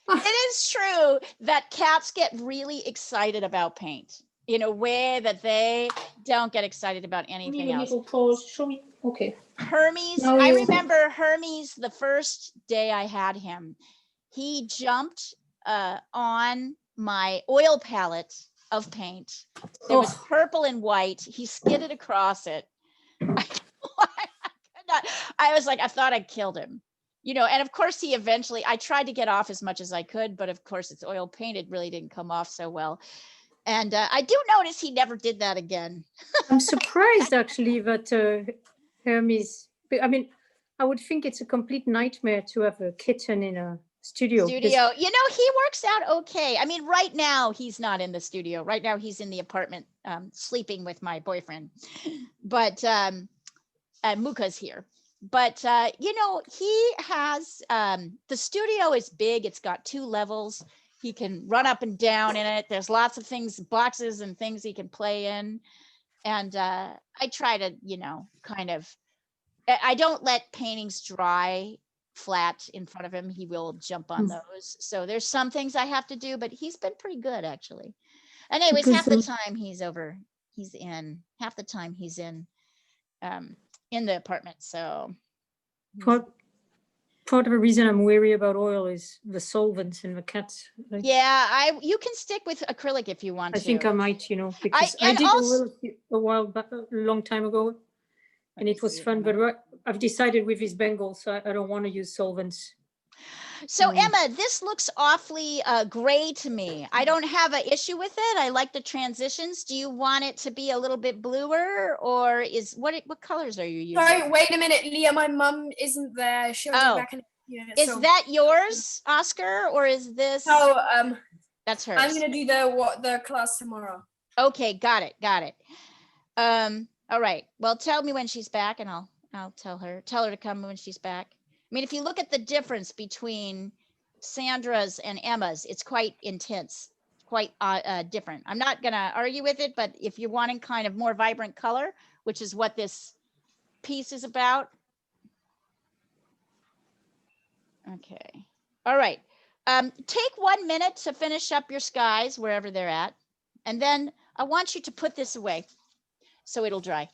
It is true that cats get really excited about paint in a way that they don't get excited about anything else. Little paws. Show me. Okay. Hermes, I remember Hermes the first day I had him. He jumped on my oil palette of paint. It was purple and white. He skidded across it. I was like, I thought I killed him. You know, and of course he eventually, I tried to get off as much as I could, but of course it's oil painted, really didn't come off so well. And I do notice he never did that again. I'm surprised actually that Hermes, I mean, I would think it's a complete nightmare to have a kitten in a studio. You know, he works out okay. I mean, right now he's not in the studio. Right now he's in the apartment sleeping with my boyfriend. But Muka's here. But, you know, he has, the studio is big. It's got 2 levels. He can run up and down in it. There's lots of things, boxes and things he can play in. And I try to, you know, kind of, I don't let paintings dry flat in front of him. He will jump on those. So there's some things I have to do, but he's been pretty good actually. And anyways, half the time he's in the apartment. So part of the reason I'm wary about oil is the solvents in the cats. Like, yeah, you can stick with acrylic if you want to. I think I might, you know, because I did a while back, a long time ago, and it was fun. But I've decided with these Bengals, so I don't want to use solvents. So Emma, this looks awfully gray to me. I don't have an issue with it. I like the transitions. Do you want it to be a little bit bluer, or what colors are you using? Sorry, wait a minute, Leah. My mum isn't there. She'll be back in a minute. Is that yours, Oscar, or is this? No, that's hers. I'm gonna do the class tomorrow. Okay, got it. All right. Well, tell me when she's back, and I'll tell her to come when she's back. I mean, if you look at the difference between Sandra's and Emma's, it's quite intense, quite different. I'm not going to argue with it, but if you're wanting kind of more vibrant color, which is what this piece is about. Okay. All right. Take 1 minute to finish up your skies wherever they're at. And then I want you to put this away so it'll dry.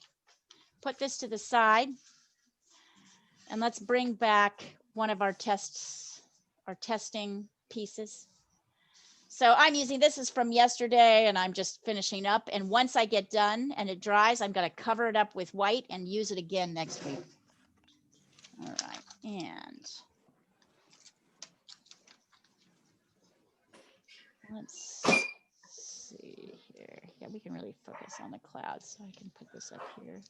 Put this to the side. And let's bring back one of our testing pieces. So I'm using, this is from yesterday, and I'm just finishing up. And once I get done and it dries, I'm going to cover it up with white and use it again next week. All right. And let's see here. Yeah, we can really focus on the clouds. So I can put this up here.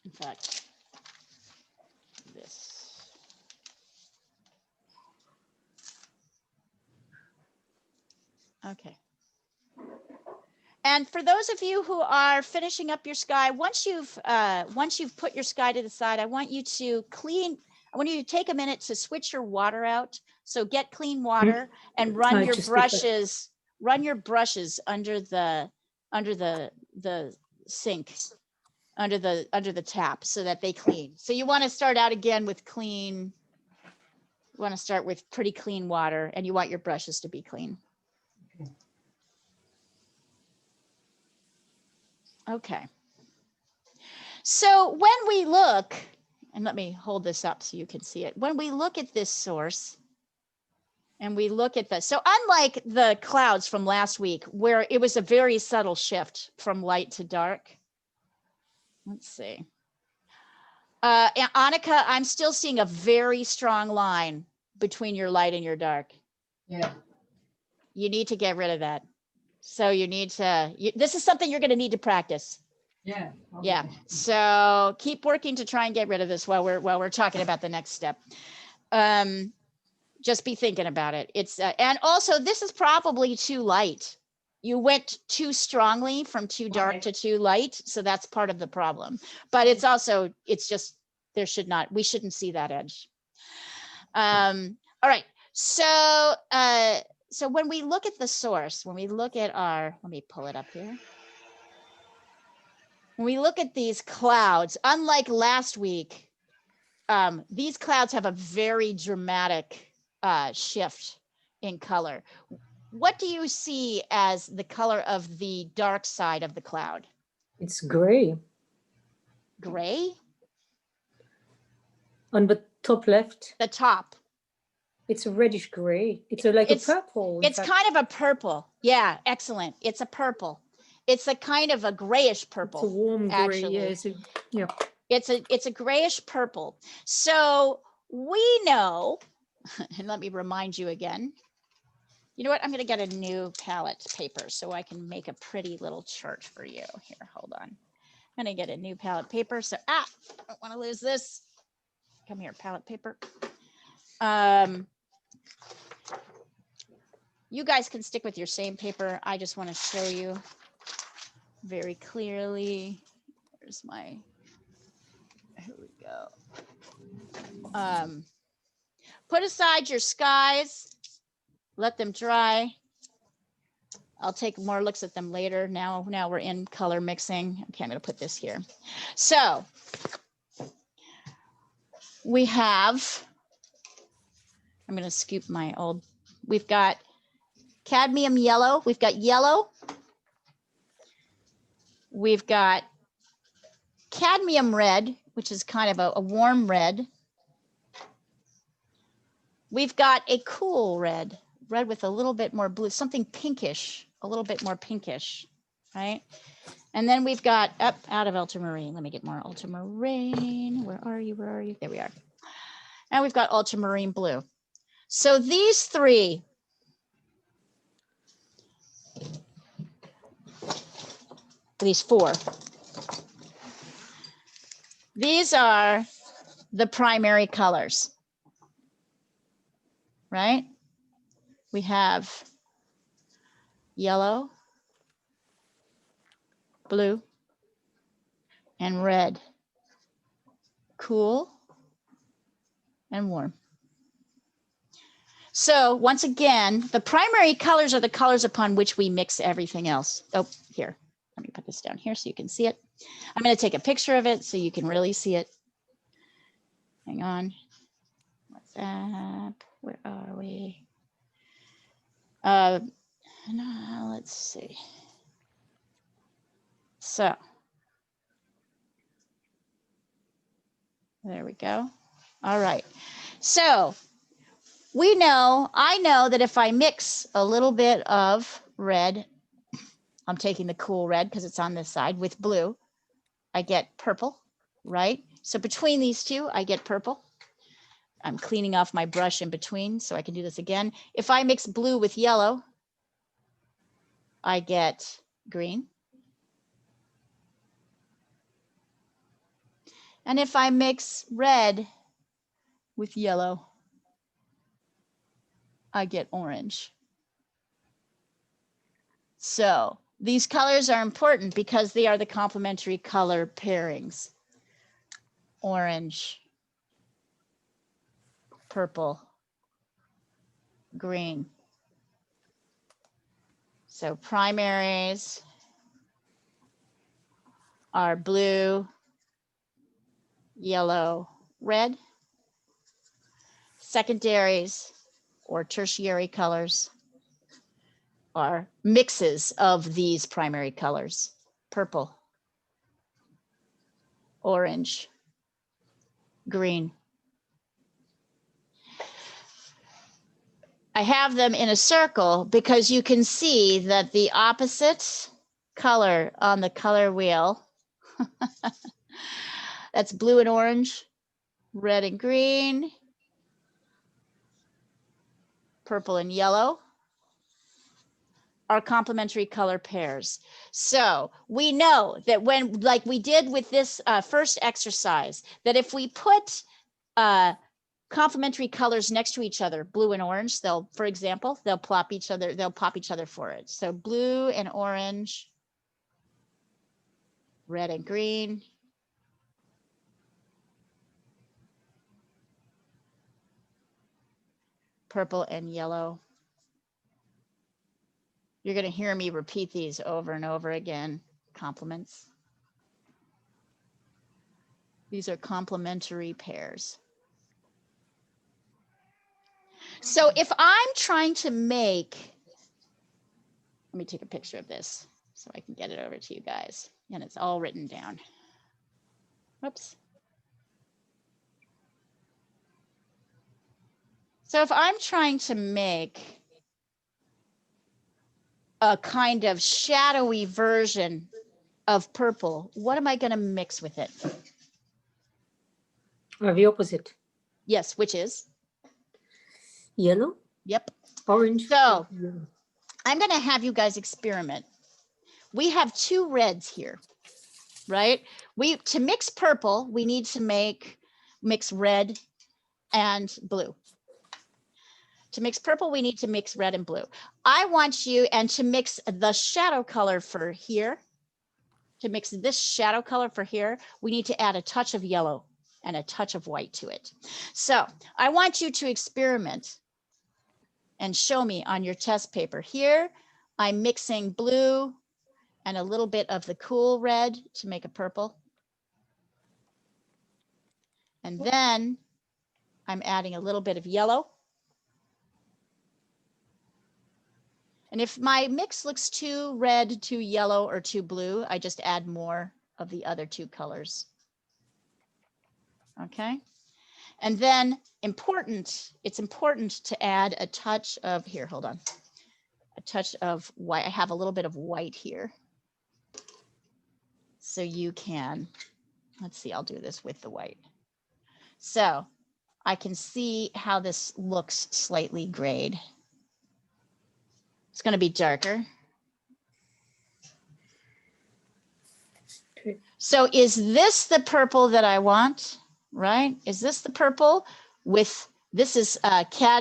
In fact, this. Okay. And for those of you who are finishing up your sky, once you've put your sky to the side, I want you to take a minute to switch your water out. So get clean water and run your brushes under the sink, under the tap, so that they clean. So you want to start out again with clean. You want to start with pretty clean water, and you want your brushes to be clean. Okay. So when we look, and let me hold this up so you can see it. When we look at this source and we look at this, so unlike the clouds from last week, where it was a very subtle shift from light to dark. Let's see. Annika, I'm still seeing a very strong line between your light and your dark. Yeah. You need to get rid of that. So you need to, this is something you're going to need to practice. Yeah. Okay. Yeah. So keep working to try and get rid of this while we're talking about the next step. Just be thinking about it. It's and also this is probably too light. You went too strongly from too dark to too light, so that's part of the problem. But it's also, it's just, we shouldn't see that edge. All right. So so when we look at the source, when we look at let me pull it up here. When we look at these clouds, unlike last week, these clouds have a very dramatic shift in color. What do you see as the color of the dark side of the cloud? It's gray. Gray? On the top left. The top. It's a reddish gray. It's like a purple. It's kind of a purple. Yeah, excellent. It's a purple. It's a kind of a grayish purple. It's a warm gray. Actually. Yeah. It's a grayish purple. So we know, and let me remind you again. You know what? I'm going to get a new palette paper so I can make a pretty little chart for you. Here, hold on. I'm going to get a new palette paper. So, I don't want to lose this. Come here, palette paper. You guys can stick with your same paper. I just want to show you very clearly. Here's my, here we go. Put aside your skies. Let them dry. I'll take more looks at them later. Now we're in color mixing. Okay, I'm going to put this here. So we have, I'm going to scoop my old, we've got cadmium yellow. We've got yellow. We've got cadmium red, which is kind of a warm red. We've got a cool red with a little bit more blue, something pinkish, a little bit more pinkish, right? And then we've got out of ultramarine. Let me get more ultramarine. Where are you? Where are you? There we are. And we've got ultramarine blue. So these three, these four, these are the primary colors, right? We have yellow, blue, and red, cool and warm. So once again, the primary colors are the colors upon which we mix everything else. Oh, here, let me put this down here so you can see it. I'm going to take a picture of it so you can really see it. Hang on. What's up? Where are we? No, let's see. So there we go. All right. So I know that if I mix a little bit of red, I'm taking the cool red because it's on this side with blue, I get purple, right? So between these two, I get purple. I'm cleaning off my brush in between so I can do this again. If I mix blue with yellow, I get green. And if I mix red with yellow, I get orange. So these colors are important because they are the complementary color pairings. Orange, purple, green. So primaries are blue, yellow, red. Secondaries or tertiary colors are mixes of these primary colors: purple, orange, green. I have them in a circle because you can see that the opposite color on the color wheel, that's blue and orange, red and green, purple and yellow, are complementary color pairs. So we know that when, like we did with this first exercise, that if we put complementary colors next to each other, blue and orange, they'll, for example, they'll pop each other for it. So blue and orange, red and green, purple and yellow. You're going to hear me repeat these over and over again. Complements. These are complementary pairs. So if I'm trying to make, let me take a picture of this so I can get it over to you guys, and it's all written down. Whoops. So if I'm trying to make a kind of shadowy version of purple, what am I going to mix with it? Or the opposite. Yes, which is? Yellow? Yep. Orange. So I'm going to have you guys experiment. We have two reds here, right? To mix purple, we need to mix red and blue. To mix purple, we need to mix red and blue. I want you, and to mix the shadow color for here, to mix this shadow color for here, we need to add a touch of yellow and a touch of white to it. So I want you to experiment and show me on your test paper. Here, I'm mixing blue and a little bit of the cool red to make a purple. And then I'm adding a little bit of yellow. And if my mix looks too red, too yellow, or too blue, I just add more of the other two colors. Okay. And then it's important to add a touch of, here, hold on, a touch of white. I have a little bit of white here. So you can, let's see, I'll do this with the white. So I can see how this looks slightly grayed. It's going to be darker. Okay. So is this the purple that I want, right? Is this the purple with, this is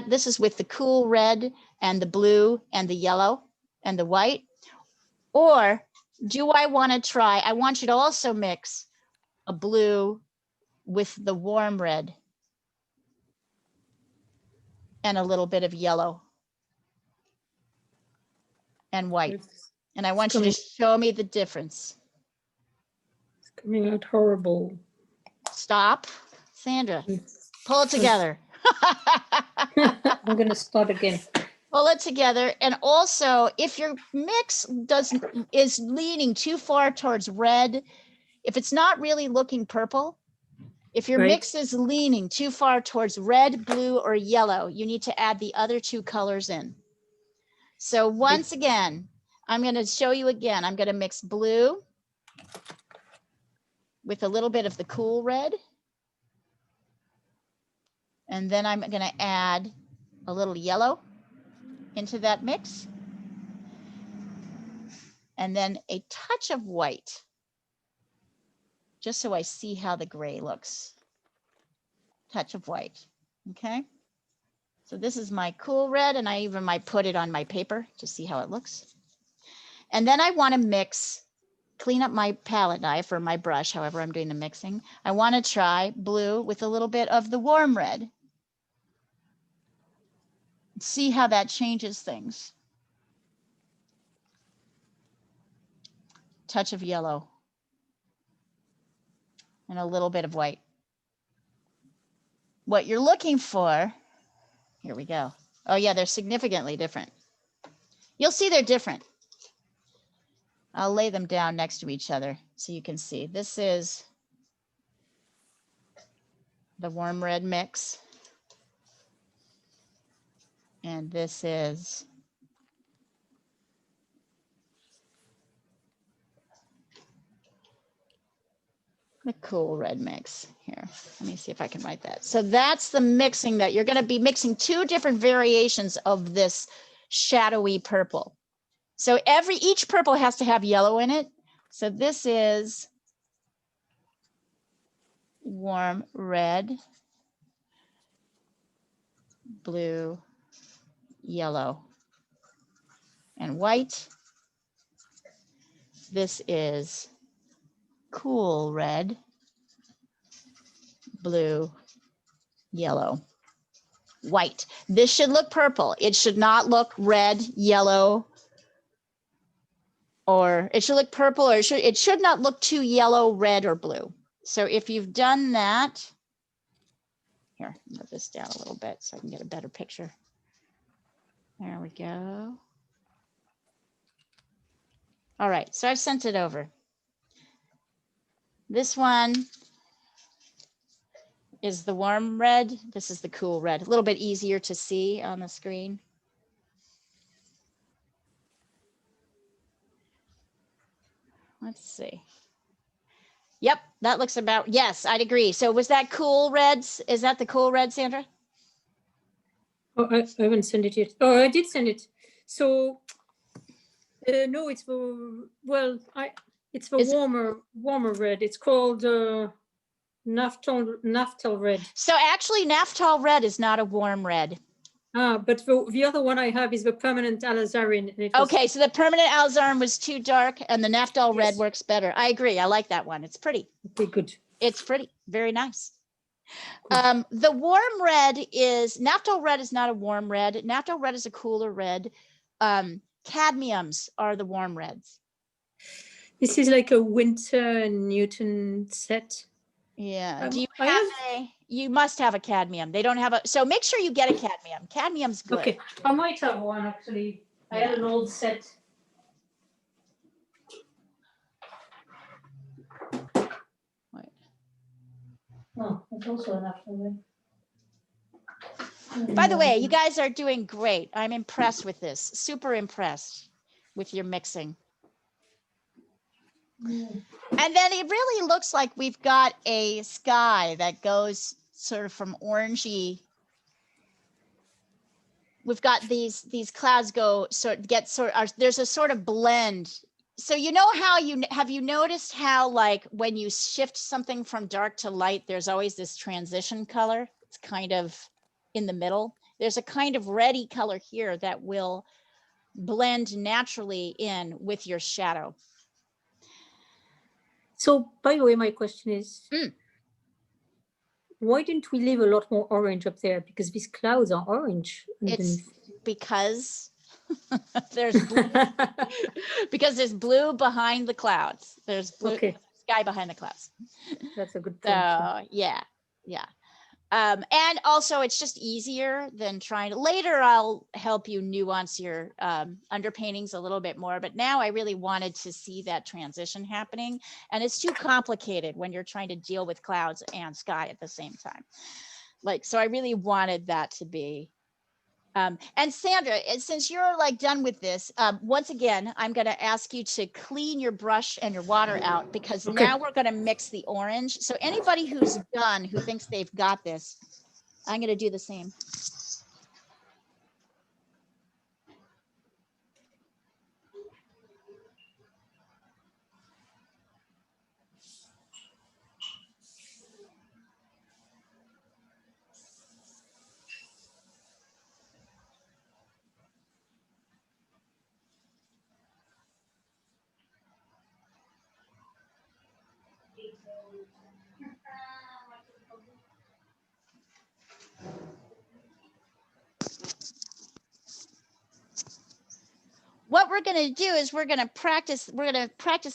this is with the cool red and the blue and the yellow and the white? Or do I want to try, I want you to also mix a blue with the warm red and a little bit of yellow and white. And I want you to show me the difference. It's coming out horrible. Stop, Sandra, pull it together. I'm going to start again. Pull it together. And also, if your mix is leaning too far towards red, if it's not really looking purple, if your mix is leaning too far towards red, blue, or yellow, you need to add the other two colors in. So once again, I'm going to show you again. I'm going to mix blue with a little bit of the cool red. And then I'm going to add a little yellow into that mix. And then a touch of white, just so I see how the gray looks. Touch of white, okay? So this is my cool red, and I even might put it on my paper to see how it looks. And then I want to clean up my palette knife or my brush, however I'm doing the mixing. I want to try blue with a little bit of the warm red. See how that changes things. Touch of yellow and a little bit of white. What you're looking for, here we go. Oh yeah, they're significantly different. You'll see they're different. I'll lay them down next to each other so you can see. This is the warm red mix. And this is the cool red mix. Here, let me see if I can write that. So that's the mixing that you're going to be mixing 2 different variations of this shadowy purple. So each purple has to have yellow in it. So this is warm red, blue, yellow, and white. This is cool red, blue, yellow, white. This should look purple. It should not look red, yellow, or it should look purple, or it should not look too yellow, red, or blue. So if you've done that, here, move this down a little bit so I can get a better picture. There we go. All right, so I've sent it over. This one is the warm red. This is the cool red. A little bit easier to see on the screen. Let's see. Yep, that looks about, yes, I'd agree. So was that cool reds? Is that the cool red, Sandra? Oh, I haven't sent it yet. Oh, I did send it. So no, it's the, well, it's the warmer red. It's called Naphthol red. So actually Naphthol red is not a warm red. But the other one I have is the permanent alizarin. Okay, so the permanent alizarin was too dark and the Naphthol red works better. I agree. I like that one. It's pretty. Okay, good. It's pretty. Very nice. The warm red is, Naphthol red is not a warm red. Naphthol red is a cooler red. Cadmiums are the warm reds. This is like a Winter Newton set. Yeah. Do you have you must have a cadmium. They don't have a, so make sure you get a cadmium. Cadmium's good. Okay, I might have one actually. I had an old set. Wait. Oh, that's also enough for me. By the way, you guys are doing great. I'm impressed with this. Super impressed with your mixing. And then it really looks like we've got a sky that goes sort of from orangey. We've got these clouds go there's a sort of blend. So you know how have you noticed how like when you shift something from dark to light, there's always this transition color. It's kind of in the middle. There's a kind of reddy color here that will blend naturally in with your shadow. So, by the way, my question is, why didn't we leave a lot more orange up there? Because these clouds are orange underneath. It's because there's blue, because there's blue behind the clouds. There's blue sky behind the clouds. That's a good point. So yeah. And also it's just easier than trying to, later I'll help you nuance your underpaintings a little bit more, but now I really wanted to see that transition happening, and it's too complicated when you're trying to deal with clouds and sky at the same time. Like, so I really wanted that to be, and Sandra, since you're like done with this, once again, I'm going to ask you to clean your brush and your water out, because now we're going to mix the orange. So anybody who's done, who thinks they've got this, I'm going to do the same. What we're going to do is we're going to practice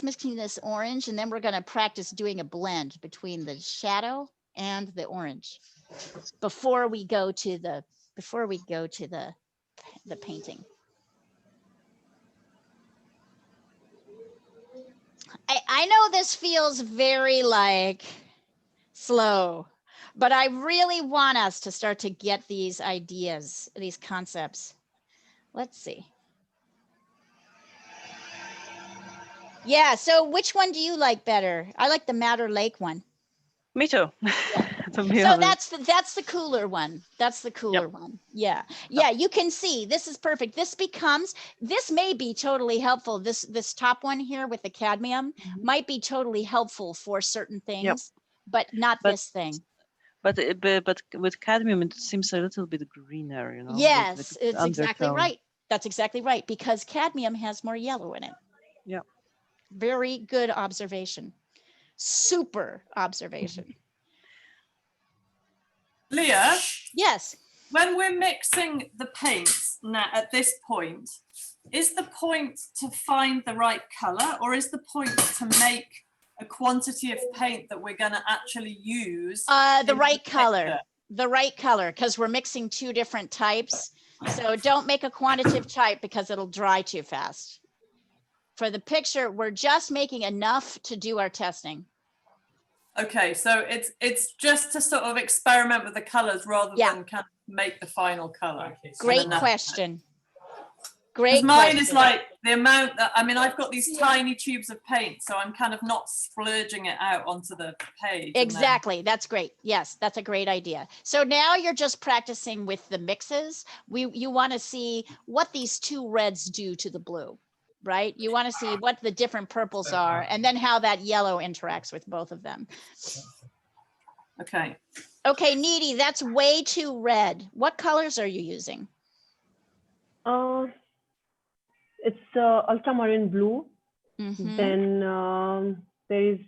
mixing this orange, and then we're going to practice doing a blend between the shadow and the orange before we go to the painting. I know this feels very like slow, but I really want us to start to get these ideas, these concepts. Let's see. Yeah, so which one do you like better? I like the Madder Lake one. Me too. So that's the cooler one. That's the cooler one. Yeah. Yeah, you can see this is perfect. This may be totally helpful. This top one here with the cadmium might be totally helpful for certain things, but not this thing. But with cadmium, it seems a little bit greener, you know. Yes, it's exactly right. That's exactly right, because cadmium has more yellow in it. Yeah. Very good observation. Super observation. Leah? Yes. When we're mixing the paints now at this point, is the point to find the right color, or is the point to make a quantity of paint that we're going to actually use? The right color. The right color, because we're mixing two different types. So don't make a quantitative type because it'll dry too fast. For the picture, we're just making enough to do our testing. Okay, so it's just to sort of experiment with the colors rather than kind of make the final color. Great question. Great. Mine is like the amount that, I mean, I've got these tiny tubes of paint, so I'm kind of not splurging it out onto the page. Exactly. That's great. Yes, that's a great idea. So now you're just practicing with the mixes. You want to see what these two reds do to the blue, right? You want to see what the different purples are, and then how that yellow interacts with both of them. Okay. Okay, Needy, that's way too red. What colors are you using? It's ultramarine blue. Then there is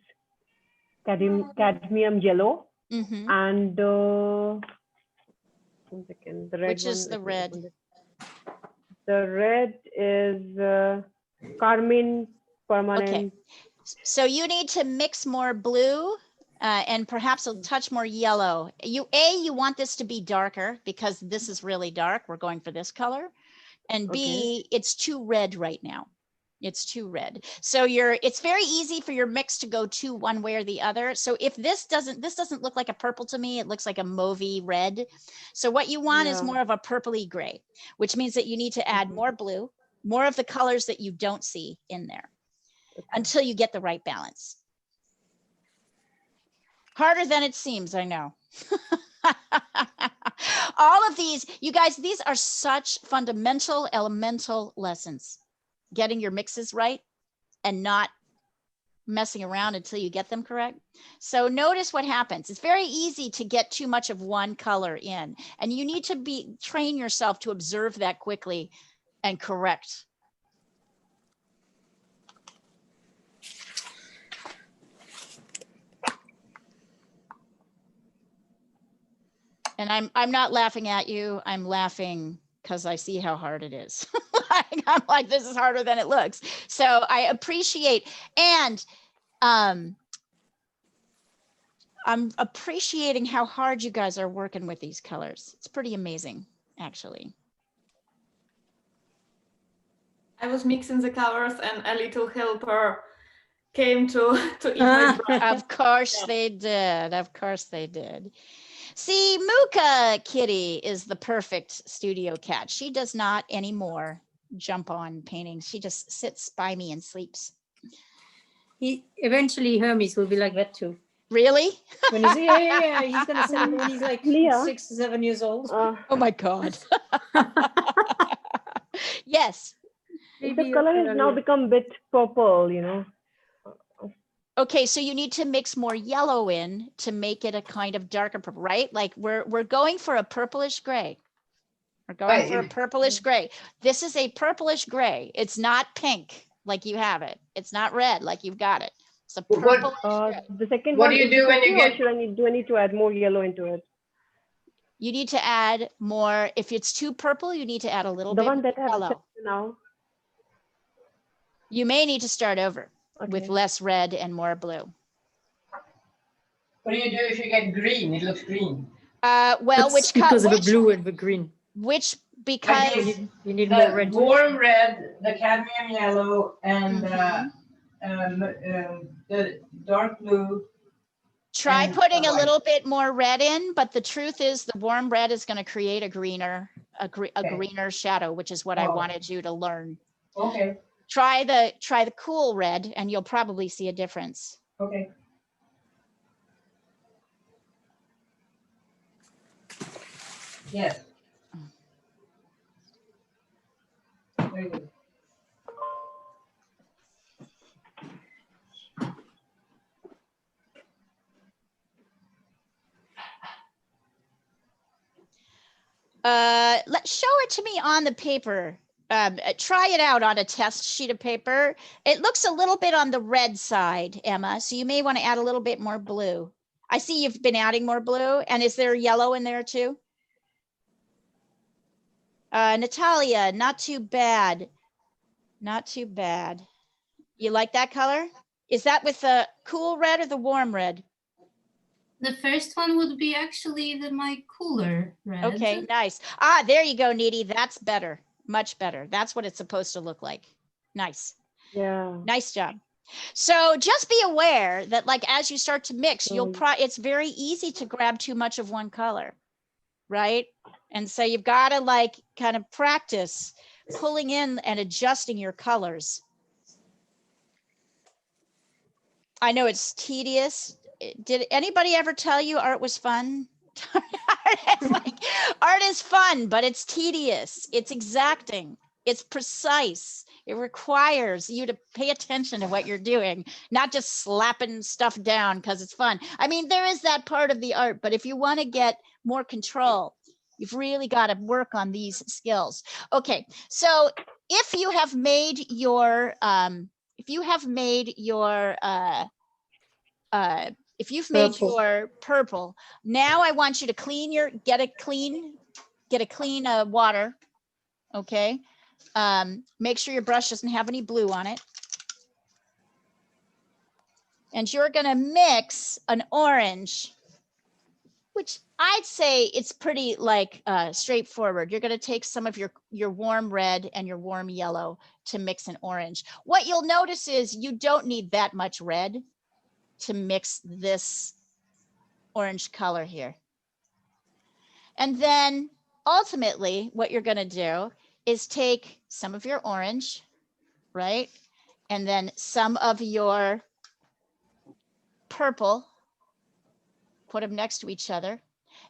cadmium yellow. And one second, the red Which is the red? The red is carmine permanent. Okay. So you need to mix more blue and perhaps a touch more yellow. You want this to be darker because this is really dark. We're going for this color. And B, it's too red right now. It's too red. So it's very easy for your mix to go to one way or the other. So if this doesn't look like a purple to me, it looks like a mauvey red. So what you want is more of a purpley gray, which means that you need to add more blue, more of the colors that you don't see in there until you get the right balance. Harder than it seems, I know. All of these, you guys, these are such fundamental, elemental lessons. Getting your mixes right and not messing around until you get them correct. So notice what happens. It's very easy to get too much of one color in, and you need to train yourself to observe that quickly and correct. And I'm not laughing at you. I'm laughing because I see how hard it is. I'm like, this is harder than it looks. So I appreciate, and I'm appreciating how hard you guys are working with these colors. It's pretty amazing, actually. I was mixing the colors and a little helper came to eat my brush. Of course they did. Of course they did. See, Mooka Kitty is the perfect studio cat. She does not anymore jump on paintings. She just sits by me and sleeps. Eventually Hermes will be like that too. Really? When he's, yeah. He's gonna say when he's like 6 or 7 years old. Oh my God. Yes. The color has now become a bit purple, you know. Okay, so you need to mix more yellow in to make it a kind of darker purple, right? Like we're going for a purplish gray. We're going for a purplish gray. This is a purplish gray. It's not pink like you have it. It's not red like you've got it. It's a purple. The second What one, do you is do it when okay, you or get- do I need to add more yellow into it? You need to add more. If it's too purple, you need to add a little The bit one that I have yellow. set now. You may need to start over with Okay. less red and more blue. What do you do if you get green? It looks green. Well, That's which because of the which, blue and the green. which I because guess You need the more red. warm red, the cadmium yellow, and Mhm. the dark blue. try and putting a white. little bit more red in, but the truth is the warm red is going to create a greener greener shadow, which is what I Oh. wanted you to learn. Okay. Try the cool red and you'll probably see a difference. Okay. Yes. Very good. Let's show it to me on the paper. Try it out on a test sheet of paper. It looks a little bit on the red side, Emma, so you may want to add a little bit more blue. I see you've been adding more blue. And is there yellow in there too? Natalia, not too bad. Not too bad. You like that color? Is that with the cool red or the warm red? The first one would be actually my cooler red. Okay, nice. Ah, there you go, Needy. That's better. Much better. That's what it's supposed to look like. Nice. Yeah. Nice job. So just be aware that like as you start to mix, it's very easy to grab too much of one color, right? And so you've got to like kind of practice pulling in and adjusting your colors. I know it's tedious. Did anybody ever tell you art was fun? Art is fun, but it's tedious. It's exacting. It's precise. It requires you to pay attention to what you're doing, not just slapping stuff down because it's fun. I mean, there is that part of the art, but if you want to get more control, you've really got to work on these skills. Okay, so if you have made your purple, now I want you to get a clean water. Okay. Make sure your brush doesn't have any blue on it. And you're going to mix an orange, which I'd say it's pretty like straightforward. You're going to take some of your warm red and your warm yellow to mix an orange. What you'll notice is you don't need that much red to mix this orange color here. And then ultimately what you're going to do is take some of your orange, right? And then some of your purple, put them next to each other.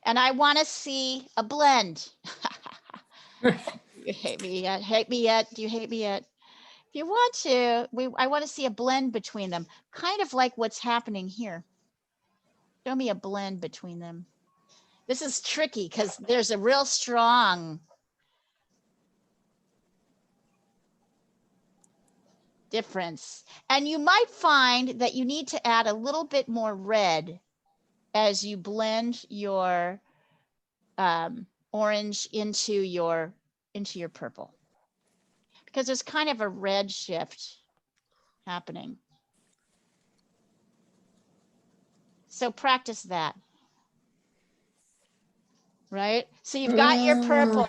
And I want to see a blend. You hate me yet? Hate me yet? Do you hate me yet? If you want to, I want to see a blend between them, kind of like what's happening here. Show me a blend between them. This is tricky because there's a real strong difference. And you might find that you need to add a little bit more red as you blend your orange into your purple, because there's kind of a red shift happening. So practice that. Right? So you've got your purple,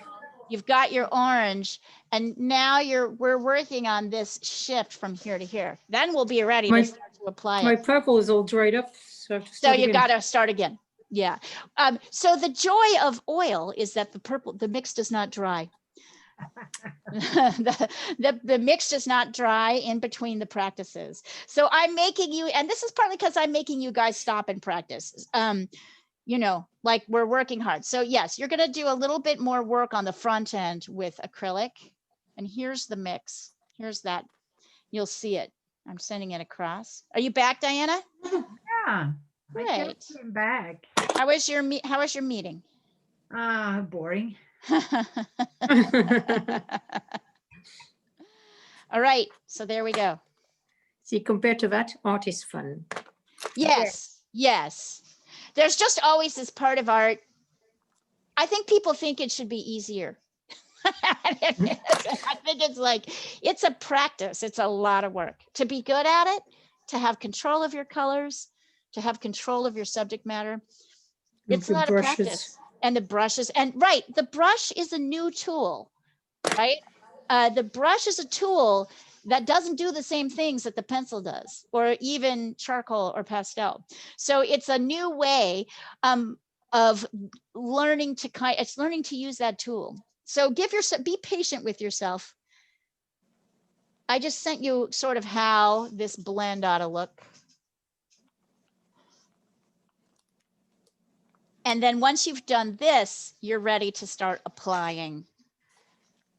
you've got your orange, and now we're working on this shift from here to here. Then we'll be ready to start to apply it. My purple is all dried up, so I have to So start you again. got to start again. Yeah. So the joy of oil is that the mix does not dry. the mix does not dry in between the practices. So I'm making you, and this is partly because I'm making you guys stop and practice. You know, like we're working hard. So yes, you're going to do a little bit more work on the front end with acrylic. And here's the mix. Here's that. You'll see it. I'm sending it across. Are you back, Diana? Yeah. Great. I just came back. How was your meeting? Boring. All right. So there we go. See, compared to that, art is fun. Yes, yes. There's just always this part of art. I think people think it should be easier. I think it's like, it's a practice. It's a lot of work to be good at it, to have control of your colors, to have control of your subject matter. It's a lot of practice. And the brushes, and right, the brush is a new tool, right? The brush is a tool that doesn't do the same things that the pencil does, or even charcoal or pastel. So it's a new way of learning to it's learning to use that tool. So be patient with yourself. I just sent you sort of how this blend ought to look. And then once you've done this, you're ready to start applying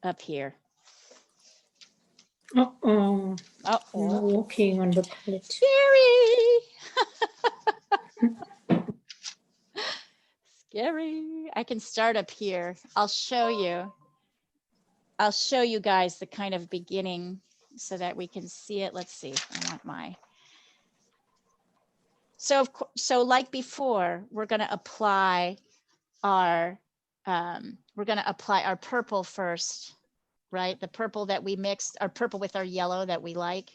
up here. Uh-oh. Uh-oh. Walking on the palette. Scary. Scary. I can start up here. I'll show you guys the kind of beginning so that we can see it. Let's see. I want my. So like before, we're going to apply our purple first, right? The purple that we mixed, our purple with our yellow that we like.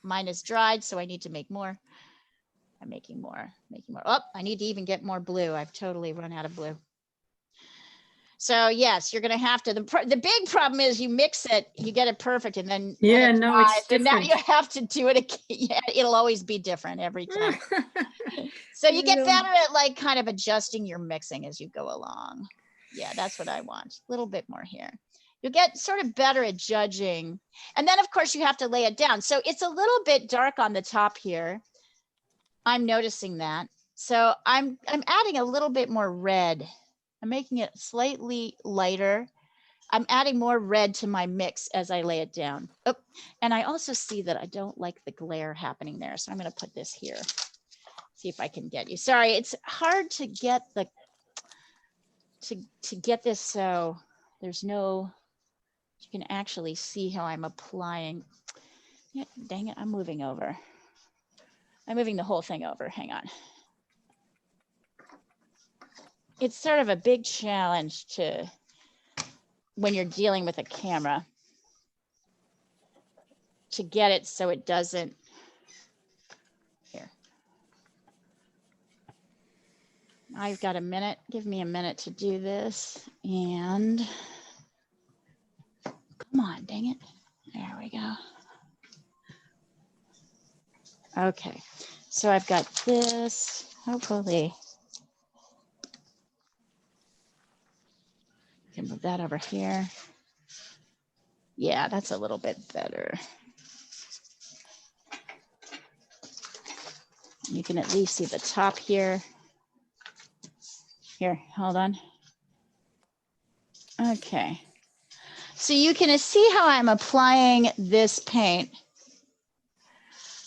Mine is dried, so I need to make more. I'm making more. Oh, I need to even get more blue. I've totally run out of blue. So yes, you're going to have to, the big problem is you mix it, you get it perfect, and then yeah, no, it's different. And now you have to do it again. Yeah, it'll always be different every time. So you get better at like kind of adjusting your mixing as you go along. Yeah, that's what I want. A little bit more here. You'll get sort of better at judging. And then of course you have to lay it down. So it's a little bit dark on the top here. I'm noticing that. So I'm adding a little bit more red. I'm making it slightly lighter. I'm adding more red to my mix as I lay it down. Oh, and I also see that I don't like the glare happening there. So I'm going to put this here. See if I can get you. Sorry, it's hard to get the to get this so there's no, you can actually see how I'm applying. Yeah, dang it, I'm moving over. I'm moving the whole thing over. Hang on. It's sort of a big challenge to when you're dealing with a camera to get it so it doesn't. Here. I've got a minute. Give me a minute to do this. And come on, dang it. There we go. Okay, so I've got this, hopefully. Can move that over here. Yeah, that's a little bit better. You can at least see the top here. Here, hold on. Okay. So you can see how I'm applying this paint.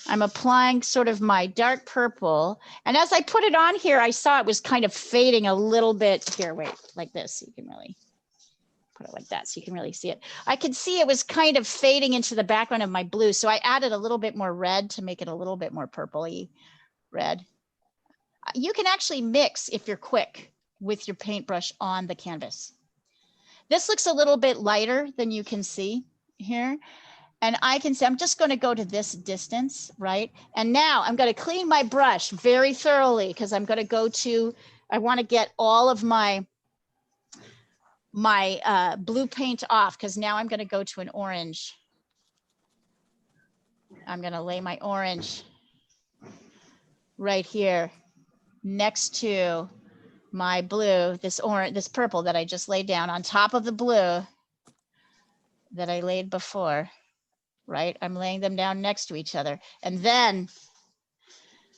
I'm applying sort of my dark purple. And as I put it on here, I saw it was kind of fading a little bit. Here, wait, like this. You can really put it like that so you can really see it. I could see it was kind of fading into the background of my blue. So I added a little bit more red to make it a little bit more purpley red. You can actually mix if you're quick with your paintbrush on the canvas. This looks a little bit lighter than you can see here. And I can say, I'm just going to go to this distance, right? And now I'm going to clean my brush very thoroughly because I'm going to go to, I want to get all of my blue paint off because now I'm going to go to an orange. I'm going to lay my orange right here next to my blue, this orange, this purple that I just laid down on top of the blue that I laid before, right? I'm laying them down next to each other. And then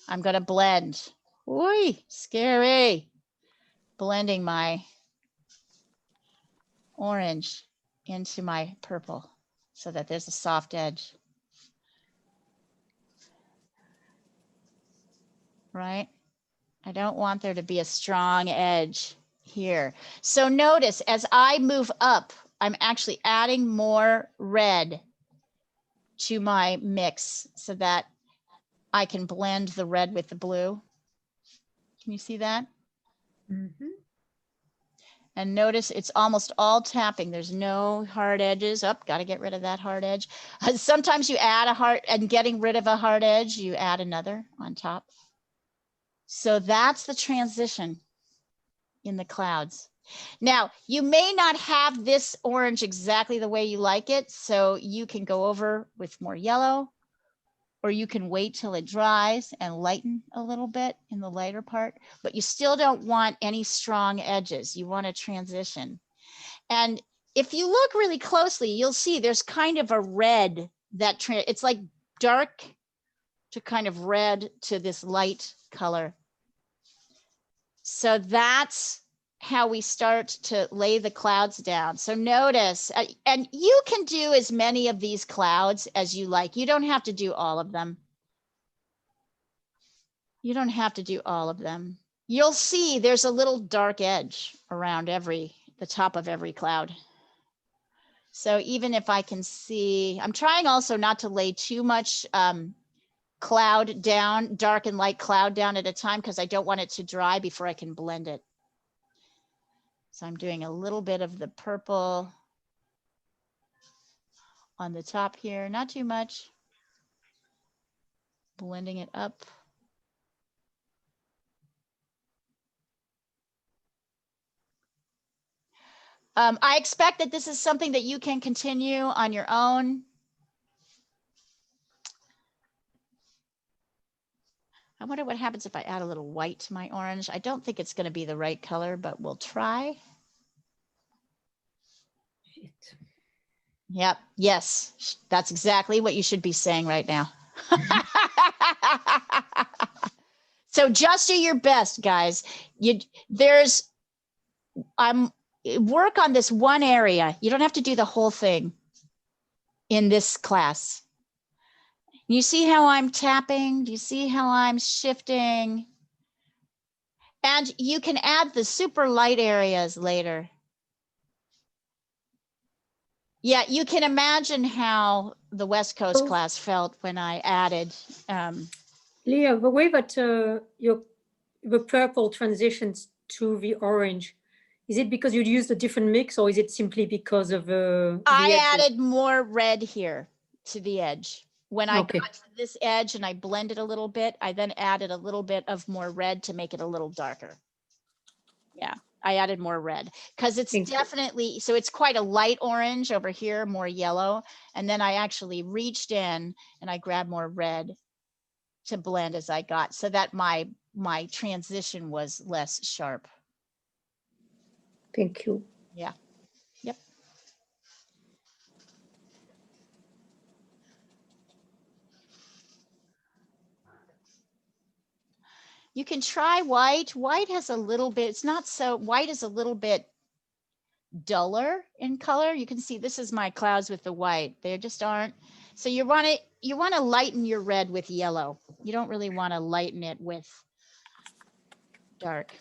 I'm going to blend. Ooh, scary. Blending my orange into my purple so that there's a soft edge. Right? I don't want there to be a strong edge here. So notice as I move up, I'm actually adding more red to my mix so that I can blend the red with the blue. Can you see that? Mm-hmm. And notice it's almost all tapping. There's no hard edges. Oh, got to get rid of that hard edge. Sometimes you add a hard, and getting rid of a hard edge, you add another on top. So that's the transition in the clouds. Now, you may not have this orange exactly the way you like it, so you can go over with more yellow, or you can wait till it dries and lighten a little bit in the lighter part, but you still don't want any strong edges. You want to transition. And if you look really closely, you'll see there's kind of a red that it's like dark to kind of red to this light color. So that's how we start to lay the clouds down. So notice, and you can do as many of these clouds as you like. You don't have to do all of them. You don't have to do all of them. You'll see there's a little dark edge around the top of every cloud. So even if I can see, I'm trying also not to lay too much cloud down, dark and light cloud down at a time, because I don't want it to dry before I can blend it. So I'm doing a little bit of the purple on the top here, not too much. Blending it up. I expect that this is something that you can continue on your own. I wonder what happens if I add a little white to my orange. I don't think it's going to be the right color, but we'll try. Shit. Yep. Yes. That's exactly what you should be saying right now. So just do your best, guys. Work on this one area. You don't have to do the whole thing in this class. You see how I'm tapping? Do you see how I'm shifting? And you can add the super light areas later. Yeah, you can imagine how the West Coast class felt when I added. Leah, the way that the purple transitions to the orange, is it because you used a different mix, or is it simply because of the I edges? added more red here to the edge. When I Okay. got to this edge and I blended a little bit, I then added a little bit of more red to make it a little darker. Yeah, I added more red because it's definitely, so it's quite a light orange over here, more yellow. And then I actually reached in and I grabbed more red to blend as I got, so that my transition was less sharp. Thank you. Yeah. Yep. You can try white. White has a little bit, it's not so, white is a little bit duller in color. You can see this is my clouds with the white. They just aren't. So you want to lighten your red with yellow. You don't really want to lighten it with dark.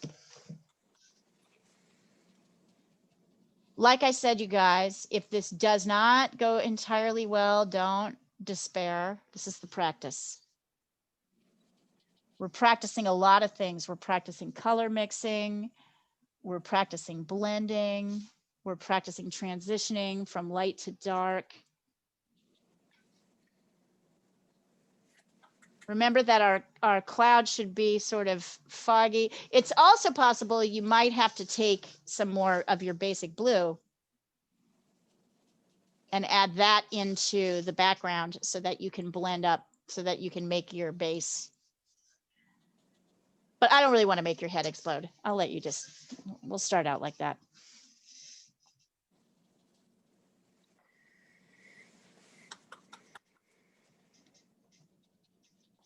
Like I said, you guys, if this does not go entirely well, don't despair. This is the practice. We're practicing a lot of things. We're practicing color mixing. We're practicing blending. We're practicing transitioning from light to dark. Remember that our cloud should be sort of foggy. It's also possible you might have to take some more of your basic blue and add that into the background so that you can blend up, so that you can make your base. But I don't really want to make your head explode. I'll let you we'll start out like that.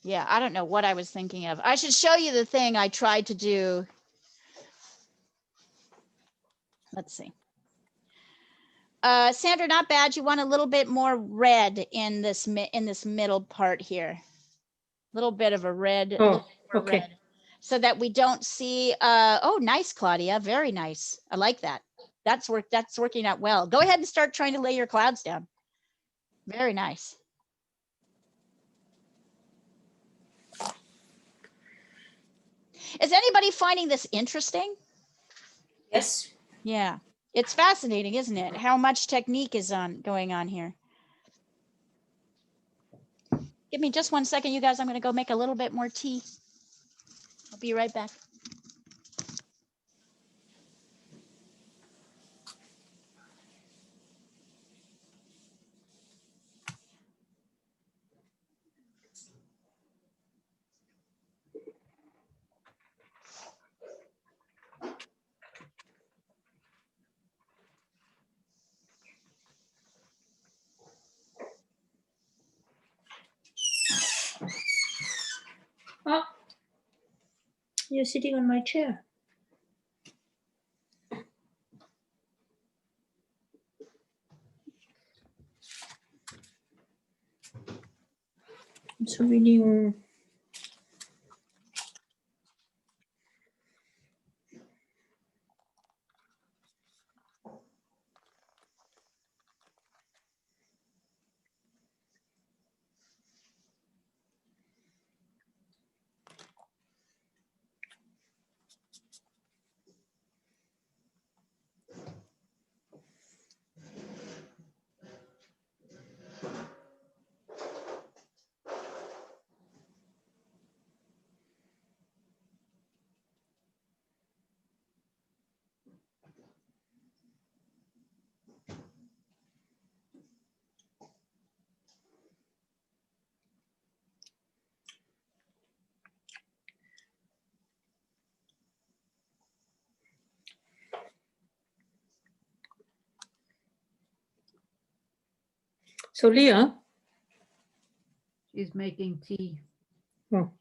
Yeah, I don't know what I was thinking of. I should show you the thing I tried to do. Let's see. Sandra, not bad. You want a little bit more red in this middle part here. A little bit of a red. Oh, okay. Red, so that we don't see. Oh, nice, Claudia. Very nice. I like that. That's working out well. Go ahead and start trying to lay your clouds down. Very nice. Is anybody finding this interesting? Yes. Yeah, it's fascinating, isn't it? How much technique is going on here. Give me just 1 second, you guys. I'm going to go make a little bit more tea. I'll be right back. Oh, you're sitting on my chair. I'm so reading. So Leah? She's making tea. Oh.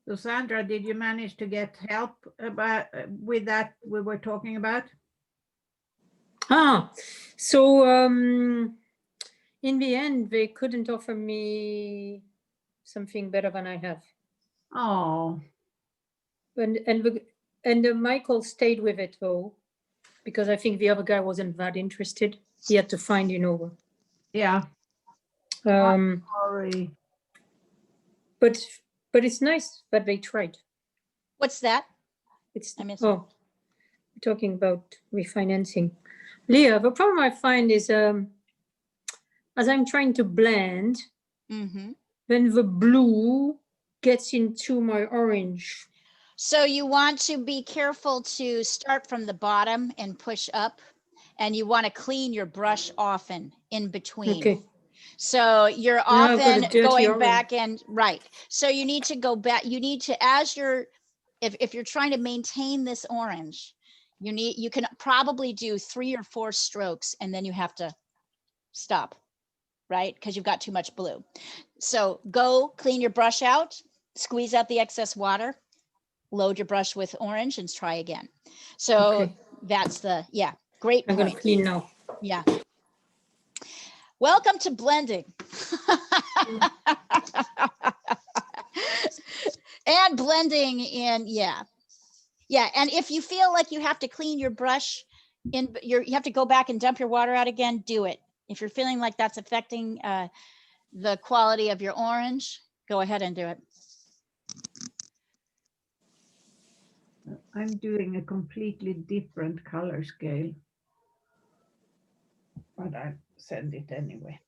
So Sandra, did you manage to get help about with that we were talking about? So in the end, they couldn't offer me something better than I have. Oh. And Michael stayed with it though, because I think the other guy wasn't that interested. He had to find, Yeah. Sorry. But it's nice that they tried. What's that? I missed. Oh, we're talking about refinancing. Leah, the problem I find is as I'm trying to blend, then the blue gets into my orange. So you want to be careful to start from the bottom and push up, and you want to clean your brush often in between. Okay. So you're often going back and right. So you need to go back. You need to, as you're, if you're trying to maintain this orange, you can probably do 3 or 4 strokes and then you have to stop, right? Because you've got too much blue. So go clean your brush out, squeeze out the excess water, load your brush with orange and try again. So that's great point. I'm going to clean now. Yeah. Welcome to blending. And blending in, yeah. And if you feel like you have to clean your brush, you have to go back and dump your water out again, do it. If you're feeling like that's affecting the quality of your orange, go ahead and do it. I'm doing a completely different color scale, but I send it anyway.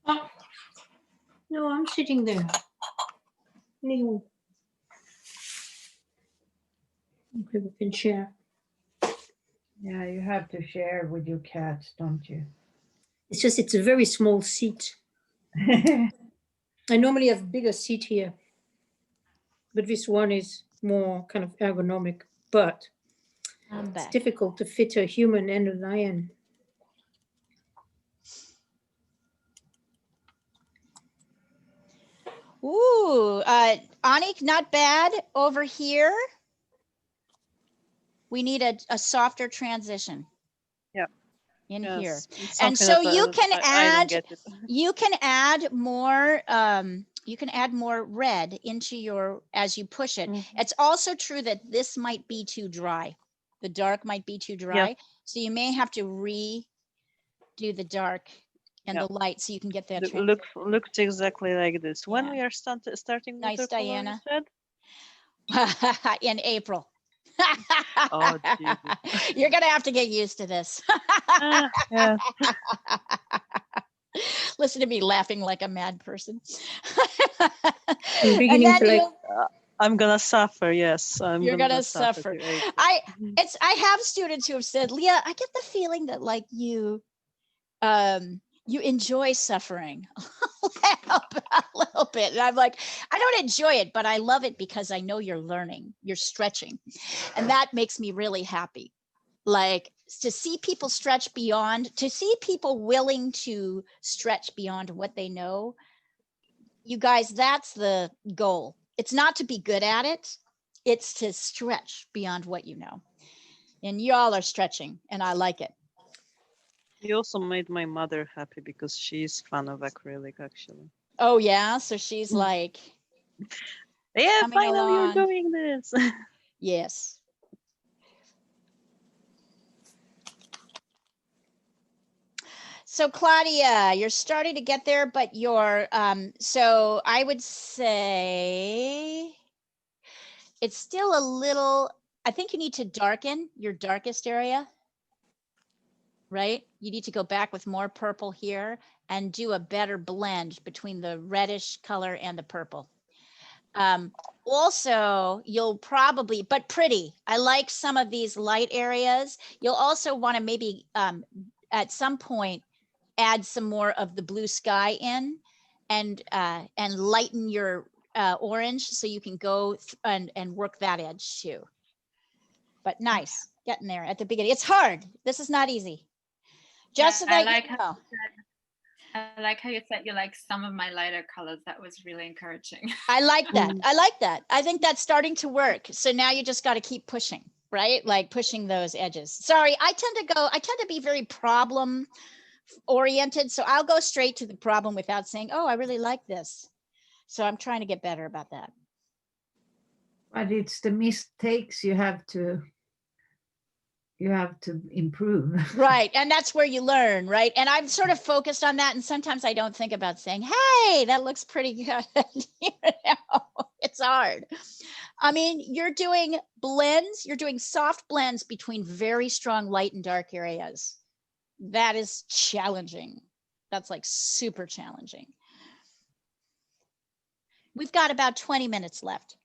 Oh, no, I'm sitting there. No. Okay, we can share. Yeah, you have to share with your cats, don't you? It's just, it's a very small seat. I normally have a bigger seat here, but this one is more kind of ergonomic, but it's difficult to fit a human and a lion. Ooh, Anik, not bad over here. We need a softer transition. Yeah. in here. It's And something so that you I can don't add, get it. you can add more, red into your, as you push it. It's also true that this might be too dry. The dark might be too dry. So you may have to redo the dark and the light so you can get that. Looked exactly like this. When we are starting nice, watercolor, Diana. you said? In April. Oh, you're gonna have to get used to this. Yeah. Listen to me laughing like a mad person. I'm beginning to like. I'm gonna suffer. Yes, you're gonna suffer. I have students who have said, Leah, I get the feeling that like you enjoy suffering a little bit. And I'm like, I don't enjoy it, but I love it because I know you're learning, you're stretching. And that makes me really happy. Like to see people stretch beyond, to see people willing to stretch beyond what they know. You guys, that's the goal. It's not to be good at it. It's to stretch beyond what you know. And y'all are stretching and I like it. You also made my mother happy because she's fan of acrylic, actually. Oh yeah, so she's like, yeah, finally you're doing this. Yes. So Claudia, you're starting to get there, but you're, so I would say it's still a little, I think you need to darken your darkest area. Right? You need to go back with more purple here and do a better blend between the reddish color and the purple. Also, you'll probably, but pretty. I like some of these light areas. You'll also want to maybe at some point add some more of the blue sky in and lighten your orange so you can go and work that edge too. But nice, getting there at the beginning. It's hard. This is not easy. Just so that I like you know. I like how you said you like some of my lighter colors. That was really encouraging. I like that. I like that. I think that's starting to work. So now you just got to keep pushing, right? Like pushing those edges. Sorry, I tend to be very problem oriented. So I'll go straight to the problem without saying, oh, I really like this. So I'm trying to get better about that. But it's the mistakes you have to improve. Right. And that's where you learn, right? And I'm sort of focused on that. And sometimes I don't think about saying, hey, that looks pretty good. It's hard. I mean, you're doing blends, you're doing soft blends between very strong light and dark areas. That is challenging. That's like super challenging. We've got about 20 minutes left.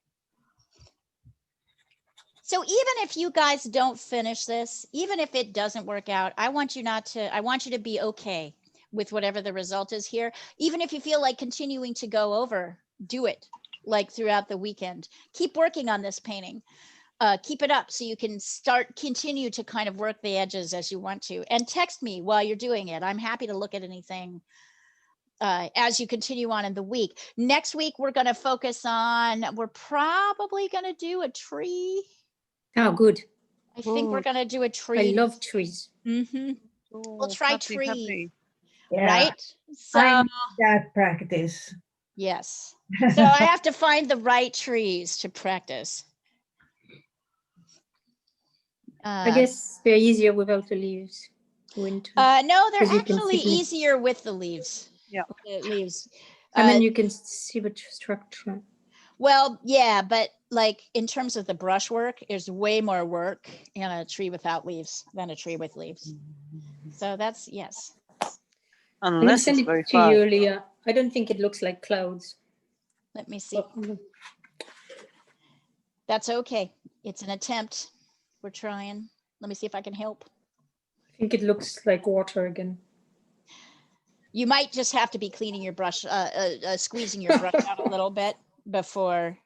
So even if you guys don't finish this, even if it doesn't work out, I want you to be okay with whatever the result is here. Even if you feel like continuing to go over, do it like throughout the weekend. Keep working on this painting. Keep it up so you can continue to kind of work the edges as you want to. And text me while you're doing it. I'm happy to look at anything as you continue on in the week. Next week, we're going to focus on, we're probably going to do a tree. Oh, good. I think we're going to do a tree. I love trees. Mm-hmm. We'll try tree. Yeah, right? So I need that practice. Yes. So I have to find the right trees to practice. I guess they're easier without the leaves. Winter. No, they're actually easier with the leaves. Yeah. The leaves. And then you can see the structure. Well, yeah, but like in terms of the brushwork, there's way more work in a tree without leaves than a tree with leaves. So that's, yes. Unless it's very far. You, Leah. I don't think it looks like clouds. Let me see. That's okay. It's an attempt. We're trying. Let me see if I can help. I think it looks like water again. You might just have to be cleaning your brush, squeezing your brush out a little bit before.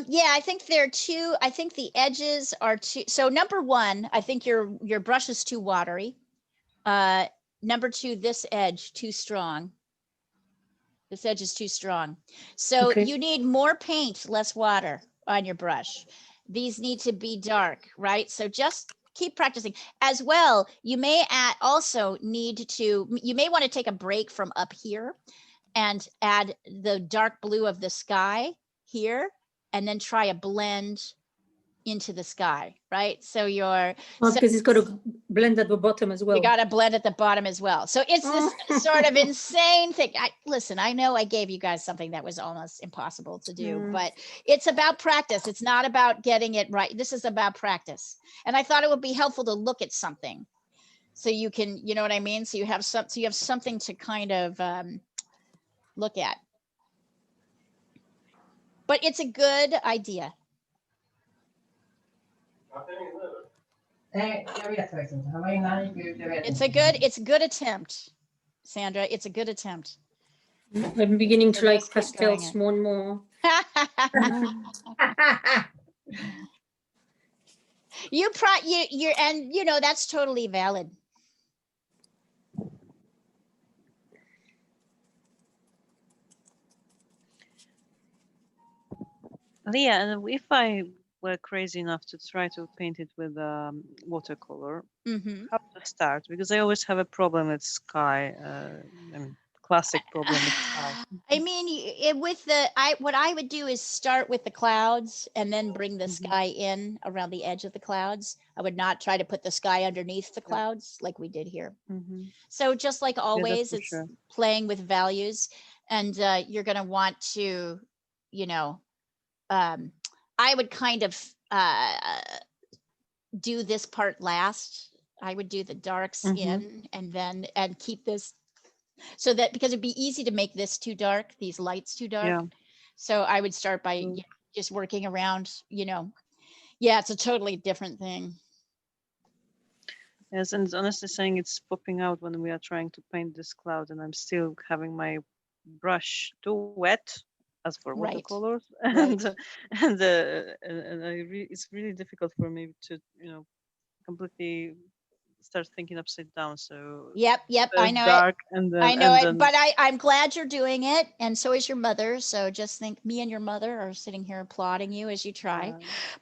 Yeah, I think there are two. I think the edges are too. So number one, I think your brush is too watery. Number two, this edge too strong. This edge is too strong. So you need more paint, less water on your brush. These need to be dark, right? So just keep practicing. As well, you may also need to, you may want to take a break from up here and add the dark blue of the sky here, and then try a blend into the sky, right? So because it's got to blend at the bottom as well. You got to blend at the bottom as well. So it's this sort of insane thing. Listen, I know I gave you guys something that was almost impossible to do, but it's about practice. It's not about getting it right. This is about practice. And I thought it would be helpful to look at something so you can, you know what I mean? So you have something to kind of look at. But it's a good idea. It's a good attempt, Sandra. It's a good attempt. I'm beginning to like pastels more and more. And you know, that's totally valid. Leah, and if I were crazy enough to try to paint it with watercolor, how to start? Because I always have a problem with sky. Classic problem with sky. I mean, what I would do is start with the clouds and then bring the sky in around the edge of the clouds. I would not try to put the sky underneath the clouds like we did here. So just like always, it's playing with values, and you're going to want to, you know, I would kind of do this part last. I would do the darks in and keep this so that, because it'd be easy to make this too dark, these lights too dark. So I would start by just working around, you know. Yeah, it's a totally different thing. Yes, and honestly saying, it's popping out when we are trying to paint this cloud, and I'm still having my brush too wet as for watercolors, and it's really difficult for me to, you know, completely start thinking upside down. So yep, I know dark it. And then, I know it, but I'm glad you're doing it, and so is your mother. So just think, me and your mother are sitting here applauding you as you try.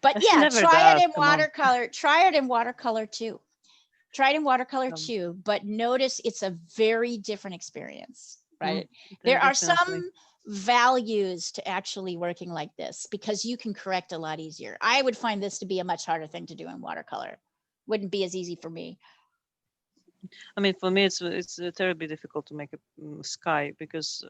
But yeah, try it in watercolor. Try it in watercolor too. Try it in watercolor too. But notice it's a very different experience, right? There are some values to actually working like this because you can correct a lot easier. I would find this to be a much harder thing to do in watercolor. Wouldn't be as easy for me. I mean, for me, it's terribly difficult to make a sky, because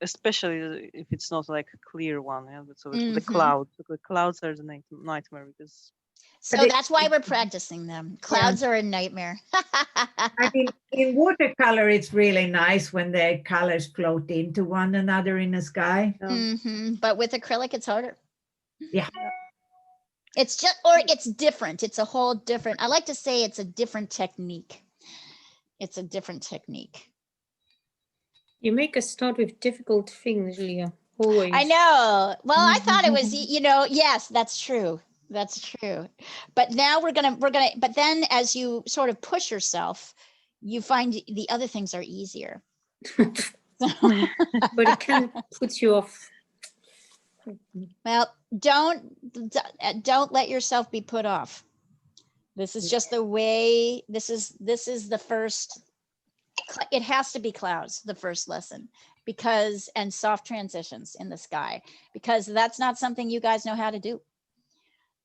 especially if it's not like a clear one. Yeah, so the clouds. The clouds are the nightmare, because. So that's why we're practicing them. Clouds are a nightmare. I mean, in watercolor, it's really nice when the colors float into one another in the sky. But with acrylic, it's harder. Yeah. It's just, or it's different. It's a whole different, I like to say it's a different technique. It's a different technique. You make us start with difficult things, Leah. Always. I know. Well, I thought it was, you know, yes, that's true. That's true. But now we're gonna, but then as you sort of push yourself, you find the other things are easier. But it can put you off. Well, don't let yourself be put off. This is just the way, this is the first, it has to be clouds, the first lesson, because, and soft transitions in the sky, because that's not something you guys know how to do.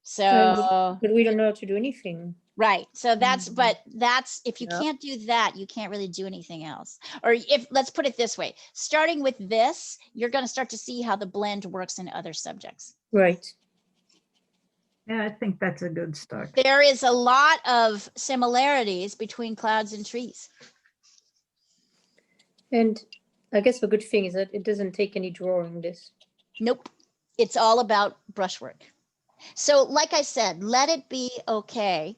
So but we don't know how to do anything. Right. So that's, but that's, if you can't do that, you can't really do anything else. Or if, let's put it this way, starting with this, you're going to start to see how the blend works in other subjects. Right. Yeah, I think that's a good start. There is a lot of similarities between clouds and trees. And I guess the good thing is that it doesn't take any drawing this. Nope. It's all about brushwork. So like I said, let it be okay.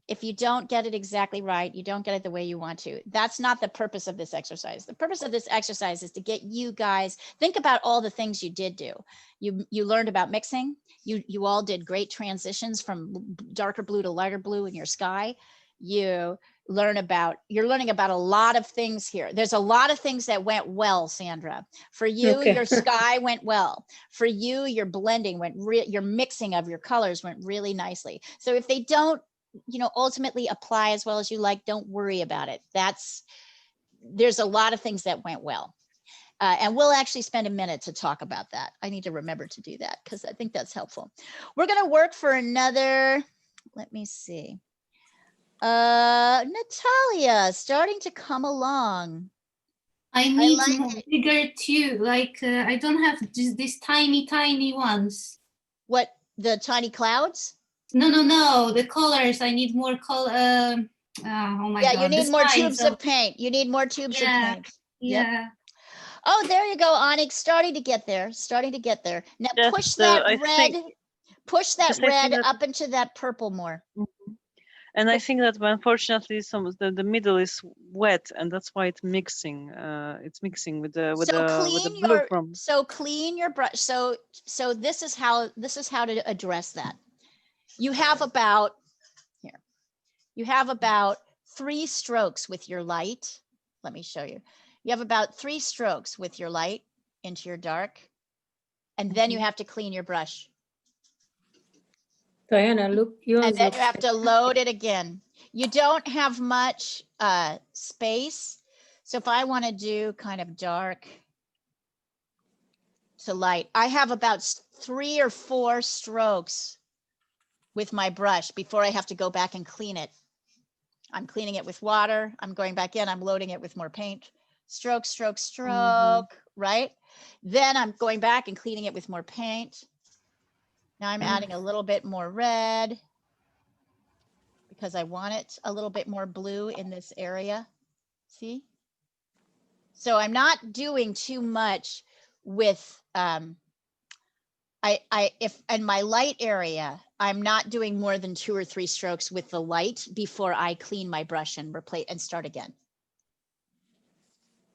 If you don't get it exactly right, you don't get it the way you want to. That's not the purpose of this exercise. The purpose of this exercise is to get you guys, think about all the things you did do. You learned about mixing. You all did great transitions from darker blue to lighter blue in your sky. You learn about, you're learning about a lot of things here. There's a lot of things that went well, Sandra. For you, Okay. your sky went well. For you, your blending went, your mixing of your colors went really nicely. So if they don't, you know, ultimately apply as well as you like, don't worry about it. There's a lot of things that went well. And we'll actually spend a minute to talk about that. I need to remember to do that because I think that's helpful. We're going to work for another, let me see. Natalia, starting to come along. I need like more bigger too. Like I don't have just these tiny ones. What, the tiny clouds? No. The colors. I need more color. Oh my God. Yeah, you need the more size tubes of paint. You need more tubes of paint. Yep. Yeah. Oh, there you go, Onyx. Starting to get there. Starting to get there. Now Just, push that I red. think- Push that just I red think that- up into that purple more. And I think that unfortunately the middle is wet, and that's why it's mixing. It's mixing with the blue from. So clean your brush. So this is how to address that. You have about 3 strokes with your light. Let me show you. You have about 3 strokes with your light into your dark, and then you have to clean your brush. Diana, look, yours. And then you have to load it again. You don't have much space. So if I want to do kind of dark to light, I have about 3 or 4 strokes with my brush before I have to go back and clean it. I'm cleaning it with water. I'm going back in. I'm loading it with more paint. Stroke, stroke, stroke, right? Then I'm going back and cleaning it with more paint. Now I'm adding a little bit more red because I want it a little bit more blue in this area. See? So I'm not doing too much with, if in my light area, I'm not doing more than 2 or 3 strokes with the light before I clean my brush and replace and start again.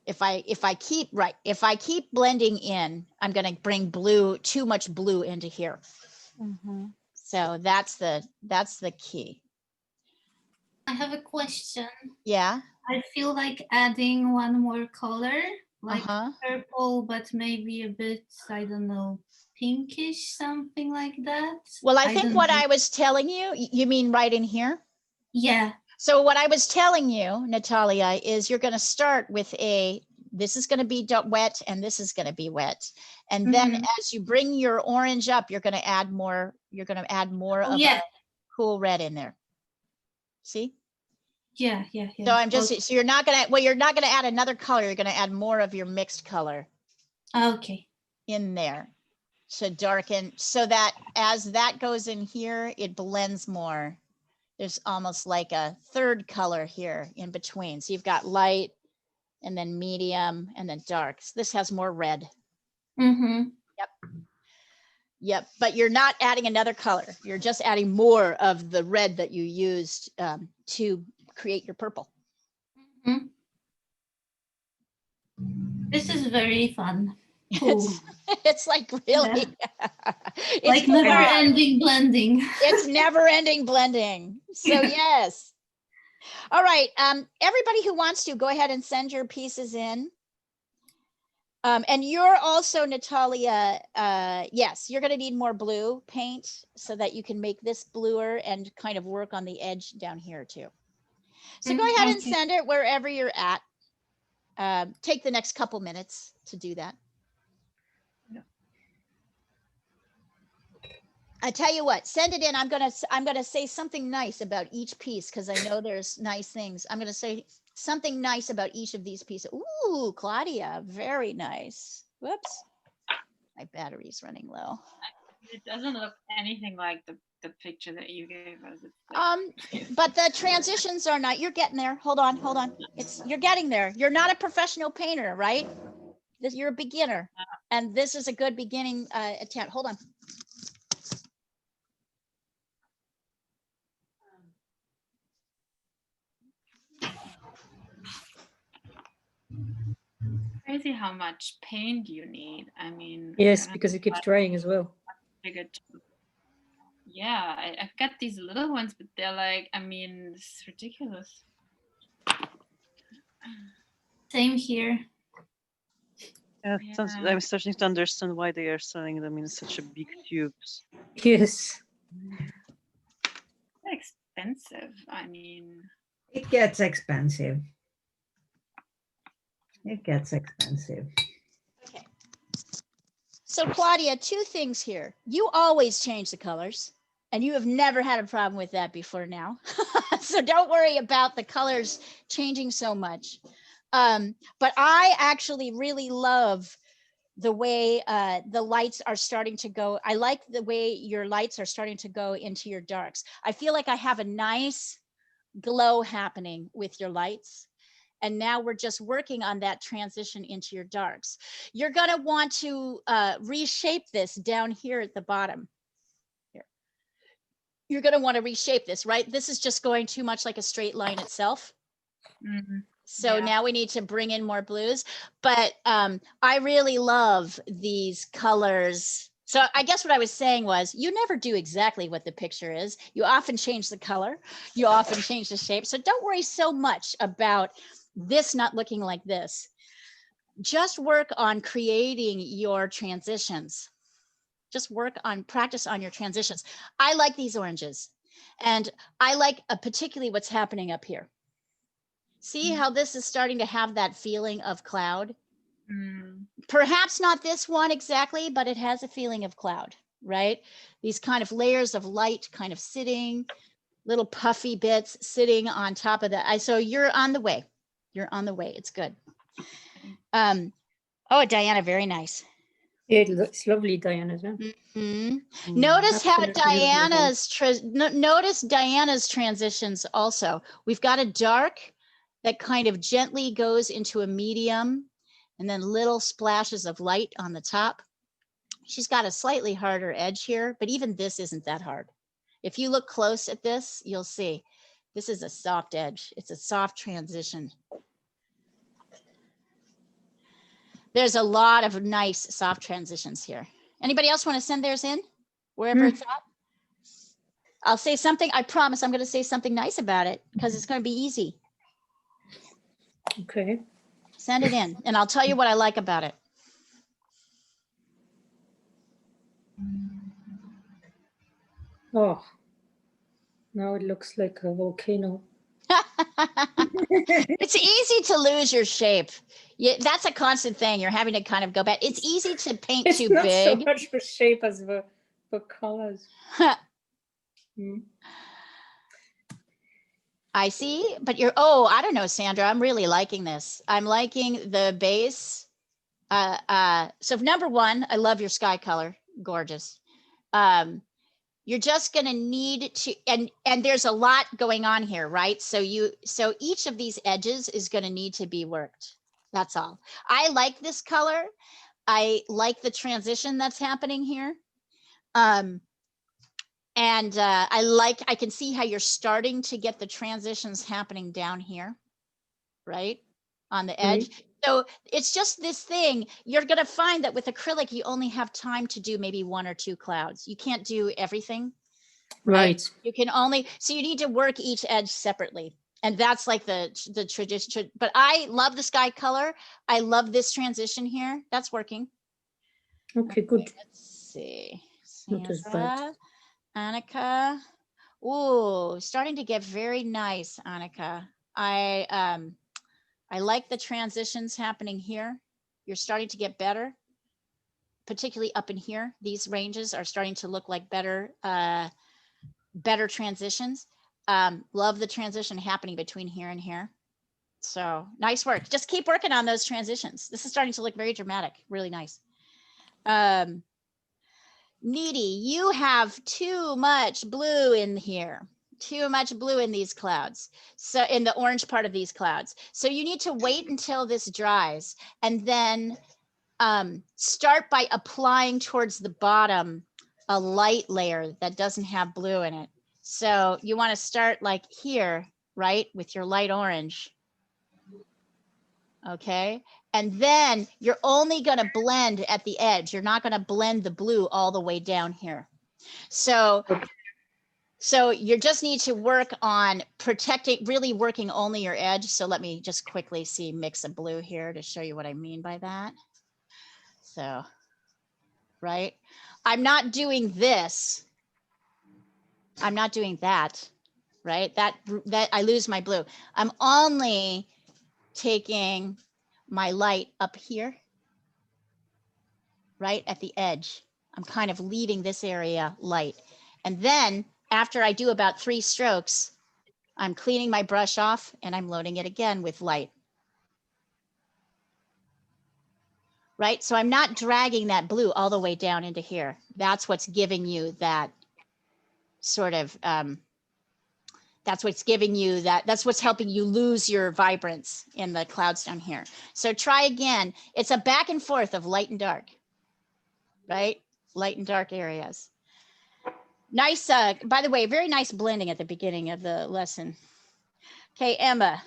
If I keep blending in, I'm going to bring too much blue into here. So that's the key. I have a question. Yeah. I feel like adding one more color, like purple, but maybe a bit, I don't know, pinkish, something like that. Well, I think what I was telling you, you mean right in here? Yeah. So what I was telling you, Natalia, is you're going to start with this is going to be wet and this is going to be wet. And then as you bring your orange up, you're going to add more of a cool red in there. See? Yeah. So so you're not going to add another color. You're going to add more of your mixed color. Okay. In there to darken so that as that goes in here, it blends more. There's almost like a third color here in between. So you've got light and then medium and then dark. So this has more red. Yep. But you're not adding another color. You're just adding more of the red that you used to create your purple. This is very fun. Cool. It's like really, it's like never-ending blending. It's never-ending blending. So yes. All right. Everybody who wants to, go ahead and send your pieces in. And you're also, Natalia, yes, you're going to need more blue paint so that you can make this bluer and kind of work on the edge down here too. So go ahead and send it wherever you're at. Take the next couple minutes to do that. I tell you what, send it in. I'm gonna say something nice about each piece because I know there's nice things. I'm gonna say something nice about each of these pieces. Ooh, Claudia, very nice. Whoops, my battery's running low. It doesn't look anything like the picture that you gave us. But the transitions are not. You're getting there. Hold on. You're getting there. You're not a professional painter, right? You're a beginner, and this is a good beginning attempt. Hold on. Crazy how much paint you need. I mean, yes, because it keeps drying as well. Yeah, I've got these little ones, but they're like, I mean, it's ridiculous. Same here. Yeah, I'm starting to understand why they are selling them in such a big tubes. Yes. Expensive. I mean, It gets expensive. It gets expensive. Okay. So Claudia, two things here. You always change the colors, and you have never had a problem with that before now. So don't worry about the colors changing so much. But I actually really love the way the lights are starting to go. I like the way your lights are starting to go into your darks. I feel like I have a nice glow happening with your lights. And now we're just working on that transition into your darks. You're gonna want to reshape this down here at the bottom. Here. You're gonna want to reshape this, right? This is just going too much like a straight line itself. So now we need to bring in more blues, but I really love these colors. So I guess what I was saying was you never do exactly what the picture is. You often change the color, you often change the shape. So don't worry so much about this not looking like this. Just work on creating your transitions. Just practice on your transitions. I like these oranges, and I like particularly what's happening up here. See how this is starting to have that feeling of cloud? Perhaps not this one exactly, but it has a feeling of cloud, right? These kind of layers of light kind of sitting, little puffy bits sitting on top of that. So you're on the way. You're on the way. It's good. Oh, Diana, very nice. It looks lovely, Diana. Notice how notice Diana's transitions also. We've got a dark that kind of gently goes into a medium, and then little splashes of light on the top. She's got a slightly harder edge here, but even this isn't that hard. If you look close at this, you'll see this is a soft edge. It's a soft transition. There's a lot of nice soft transitions here. Anybody else want to send theirs in wherever it's at? I'll say something. I promise I'm going to say something nice about it because it's going to be easy. Okay. Send it in and I'll tell you what I like about it. Oh, now it looks like a volcano. It's easy to lose your shape. Yeah, that's a constant thing. You're having to kind of go back. It's easy to paint too big. It's not so much the shape as the colors. I see, but I don't know, Sandra, I'm really liking this. I'm liking the base. So number one, I love your sky color, gorgeous. You're just gonna need to, and there's a lot going on here, right? So each of these edges is gonna need to be worked. That's all. I like this color. I like the transition that's happening here. And I can see how you're starting to get the transitions happening down here, right? On the edge. So it's just this thing, you're gonna find that with acrylic, you only have time to do maybe one or two clouds. You can't do everything. Right. You can only, so you need to work each edge separately. And that's like the tradition, but I love the sky color. I love this transition here. That's working. Okay, good. Let's see. Not as bad. Annika. Ooh, starting to get very nice, Annika. I like the transitions happening here. You're starting to get better, particularly up in here. These ranges are starting to look like better transitions. Love the transition happening between here and here. So nice work. Just keep working on those transitions. This is starting to look very dramatic, really nice. Needy, you have too much blue in here. Too much blue in these clouds. So in the orange part of these clouds. So you need to wait until this dries and then start by applying towards the bottom a light layer that doesn't have blue in it. So you want to start like here, right? With your light orange. Okay. And then you're only going to blend at the edge. You're not going to blend the blue all the way down here. So So you just need to work on protecting, really working only your edge. So let me just quickly mix a blue here to show you what I mean by that. So, right. I'm not doing this. I'm not doing that, right? That I lose my blue. I'm only taking my light up here, right at the edge. I'm kind of leaving this area light. And then after I do about 3 strokes, I'm cleaning my brush off and I'm loading it again with light. Right? So I'm not dragging that blue all the way down into here. That's what's giving you that sort of, that's what's giving you that, that's what's helping you lose your vibrance in the clouds down here. So try again. It's a back and forth of light and dark, right? Light and dark areas. Nice, by the way, very nice blending at the beginning of the lesson. Okay, Emma.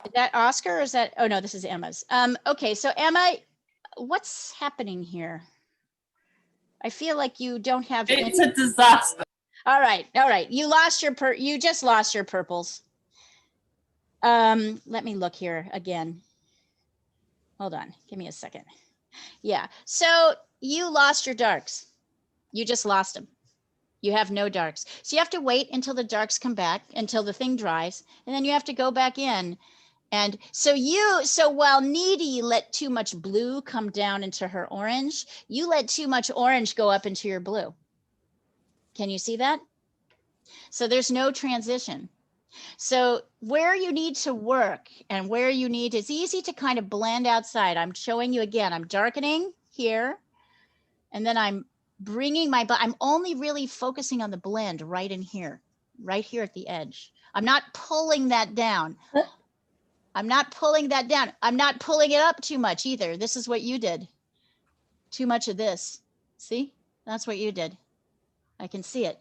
Is that Oscar or is that, oh no, this is Emma's. Okay, so Emma, what's happening here? I feel like you don't have. It's a disaster. All right. You lost your you just lost your purples. Let me look here again. Hold on, give me a second. Yeah, so you lost your darks. You just lost them. You have no darks. So you have to wait until the darks come back, until the thing dries, and then you have to go back in. And so while Needy let too much blue come down into her orange, you let too much orange go up into your blue. Can you see that? So there's no transition. So where you need to work and where you need, it's easy to kind of blend outside. I'm showing you again, I'm darkening here, and then I'm bringing I'm only really focusing on the blend right in here, right here at the edge. I'm not pulling that down. I'm not pulling that down. I'm not pulling it up too much either. This is what you did. Too much of this. See, that's what you did. I can see it.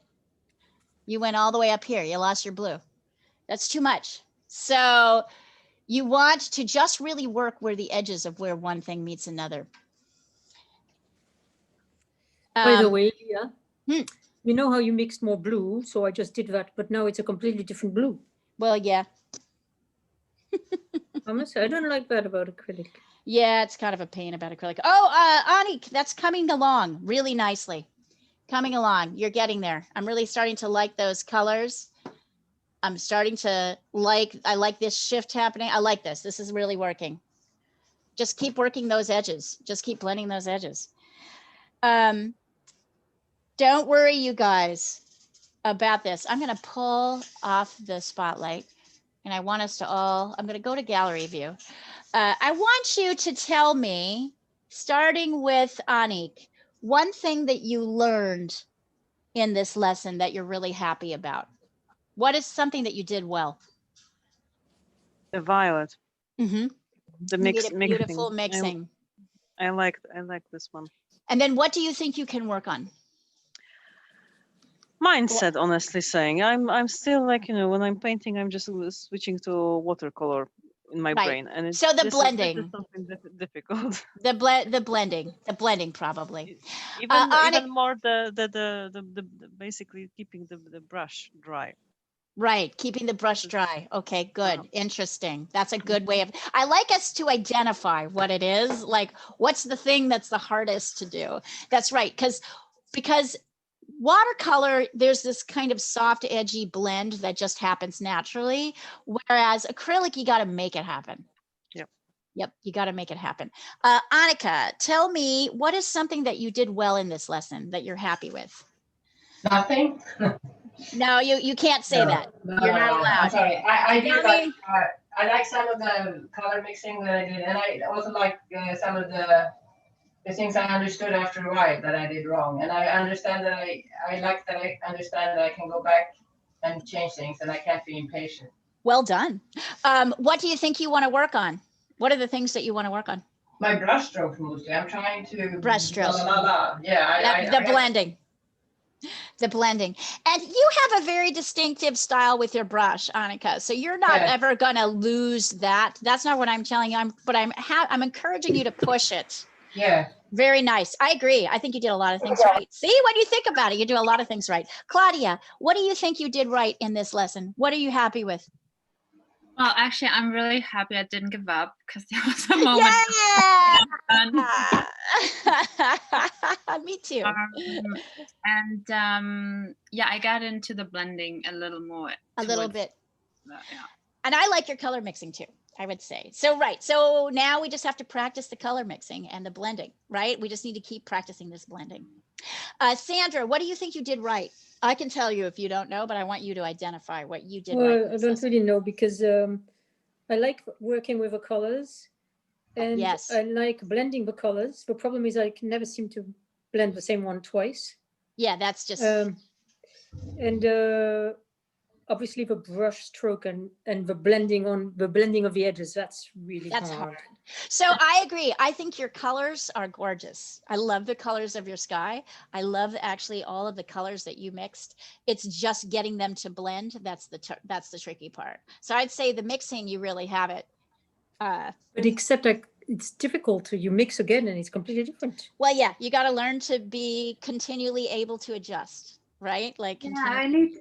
You went all the way up here. You lost your blue. That's too much. So you want to just really work where the edges of where one thing meets another. By the way, Leah, you know how you mixed more blue, so I just did that, but now it's a completely different blue. Well, yeah. I must say, I don't like that about acrylic. Yeah, it's kind of a pain about acrylic. Oh, Ani, that's coming along really nicely. Coming along. You're getting there. I'm really starting to like those colors. I'm starting to I like this shift happening. I like this. This is really working. Just keep working those edges. Just keep blending those edges. Don't worry, you guys, about this. I'm going to pull off the spotlight and I want us to all, I'm going to go to gallery view. I want you to tell me, starting with Anik, one thing that you learned in this lesson that you're really happy about. What is something that you did well? The violet. Mm-hmm. The mixing. Beautiful mixing. I like this one. And then what do you think you can work on? Mindset, honestly saying. I'm still like, when I'm painting, I'm just switching to watercolor in my brain. And it's, so the this blending. Is something difficult. The blending probably. Even more the basically keeping the brush dry. Right, keeping the brush dry. Okay, good. Interesting. That's a good way of, I like us to identify what it is, like what's the thing that's the hardest to do. That's right, because watercolor, there's this kind of soft, edgy blend that just happens naturally, whereas acrylic, you got to make it happen. Yep, you got to make it happen. Annika, tell me, what is something that you did well in this lesson that you're happy with? Nothing. No, you can't say that. You're not allowed. I'm sorry. I did like I like some of the color mixing that I did, and I also like some of the things I understood after a while that I did wrong, and I understand that I understand that I can go back and change things, and I can't be impatient. Well done. What do you think you want to work on? What are the things that you want to work on? My brush strokes mostly. I'm trying to brush strokes. Yeah, the blending. The blending. And you have a very distinctive style with your brush, Annika. So you're not ever going to lose that. That's not what I'm telling you. But I'm encouraging you to push it. Yeah. Very nice. I agree. I think you did a lot of things right. See, when you think about it, you do a lot of things right. Claudia, what do you think you did right in this lesson? What are you happy with? Well, actually, I'm really happy I didn't give up because there was a moment. Yeah! Me too. Yeah, I got into the blending a little more. A little bit. Yeah. And I like your color mixing too, I would say. So, right. So now we just have to practice the color mixing and the blending, right? We just need to keep practicing this blending. Sandra, what do you think you did right? I can tell you if you don't know, but I want you to identify what you did right. I don't really know because I like working with the colors and I like blending the colors. The problem is I can never seem to blend the same one twice. Yeah, that's just... obviously the brush stroke and the blending of the edges, that's really hard. So I agree. I think your colors are gorgeous. I love the colors of your sky. I love actually all of the colors that you mixed. It's just getting them to blend. That's the tricky part. So I'd say the mixing, you really have it. But except it's difficult to, you mix again and it's completely different. Well, yeah, you got to learn to be continually able to adjust, right? Like, yeah, and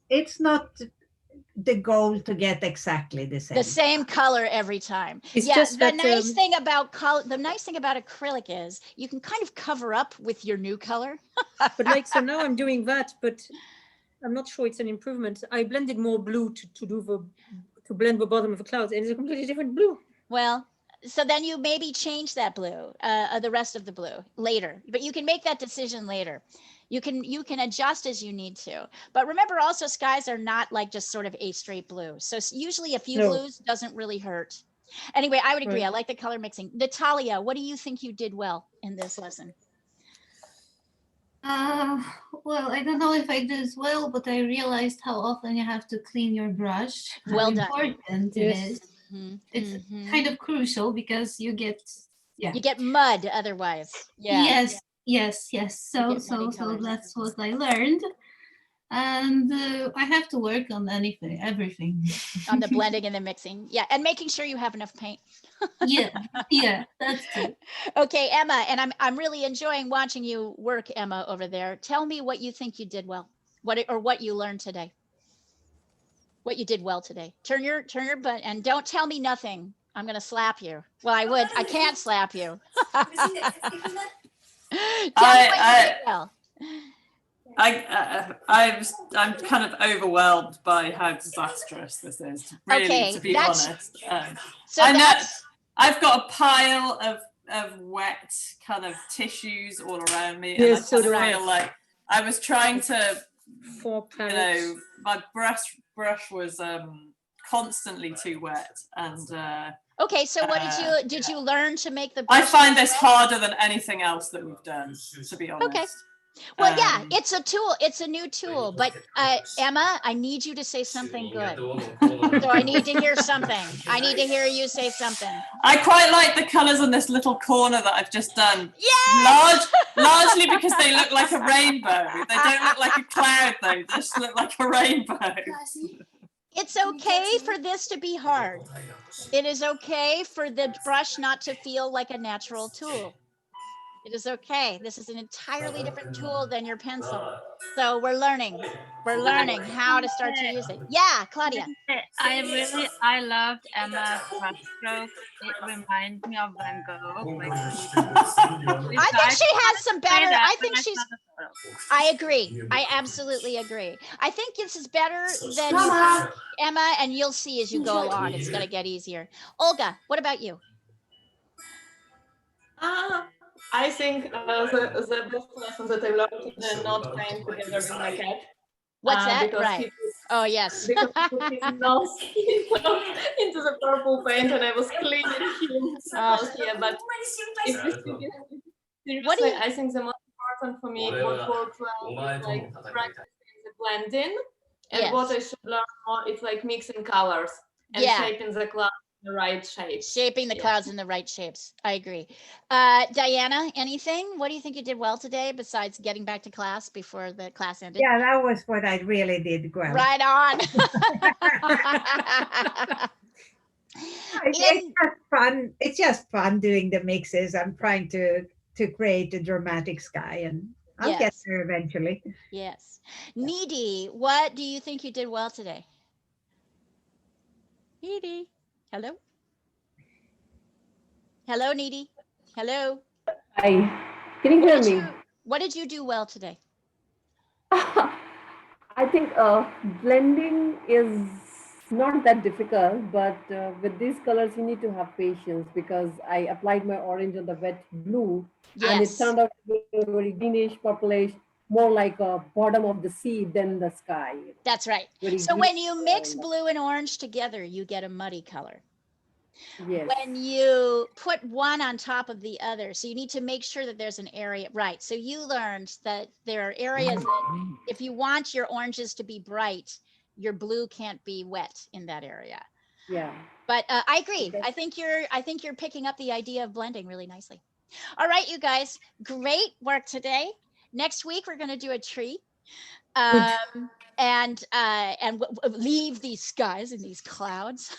it's not the goal to get exactly the same color every time. It's yeah, just the that, nice thing about acrylic is you can kind of cover up with your new color. But like, so now I'm doing that, but I'm not sure it's an improvement. I blended more blue to blend the bottom of the clouds, and it's a completely different blue. Well, so then you maybe change that blue, the rest of the blue later, but you can make that decision later. You can adjust as you need to. But remember also, skies are not like just sort of a straight blue. So usually a few blues doesn't really hurt. Anyway, I would agree. I like the color mixing. Natalia, what do you think you did well in this lesson? Well, I don't know if I did as well, but I realized how often you have to clean your brush. Well done. How important it is. It's kind of crucial because you get you get mud otherwise. Yeah. Yes. So that's what I learned, and I have to work on everything. On the blending and the mixing, yeah, and making sure you have enough paint. yeah, that's it. Okay, Emma, and I'm really enjoying watching you work, Emma, over there. Tell me what you think you did well, what you learned today. What you did well today. Turn your butt and don't tell me nothing. I'm gonna slap you. Well, I would. I can't slap you. I'm kind of overwhelmed by how disastrous this is, really, to be honest. I've got a pile of wet kind of tissues all around me, and I feel like I was trying to, my brush was constantly too wet, and okay, so what did you learn to make the brush? I find this harder than anything else that we've done, to be honest. Okay. Well, yeah, it's a tool. It's a new tool. But Emma, I need you to say something good. So I need to hear something. I need to hear you say something. I quite like the colors on this little corner that I've just done. Yes! Largely because they look like a rainbow. They don't look like a cloud, though. They just look like a rainbow. It's okay for this to be hard. It is okay for the brush not to feel like a natural tool. It is okay. This is an entirely different tool than your pencil. So we're learning. We're learning how to start to use it. Yeah, Claudia. I loved Emma's brush stroke. It reminds me of Van Gogh. I think she has some better. I think she's. I agree. I absolutely agree. I think this is better than Emma, and you'll see as you go along. It's going to get easier. Olga, what about you? I think the best lesson that I learned is not playing together with my cat. What's that? Right. Oh, yes. Because he put his nose into the purple paint, and I was cleaning him. But seriously, I think the most important for me, what works well, is like practicing the blending. And what I should learn more, it's like mixing colors and shaping the clouds. The right shape. Shaping the clouds in the right shapes. I agree. Diana, anything? What do you think you did well today besides getting back to class before the class ended? Yeah, that was what I really did well. Right on. It's just fun. It's just fun doing the mixes. I'm trying to create a dramatic sky, and I'll get there eventually. Yes. Needy, what do you think you did well today? Needy, hello? Hello, Needy. Hello. Hi. Can you hear me? What did you do well today? I think blending is not that difficult, but with these colors, you need to have patience because I applied my orange on the wet blue, and it turned out to be a very greenish, purplish, more like a bottom of the sea than the sky. That's right. So when you mix blue and orange together, you get a muddy color. Yes. When you put one on top of the other, so you need to make sure that there's an area, right? So you learned that there are areas that if you want your oranges to be bright, your blue can't be wet in that area. Yeah. But I agree. I think you're picking up the idea of blending really nicely. All right, you guys, great work today. Next week we're going to do a tree. And leave these skies and these clouds.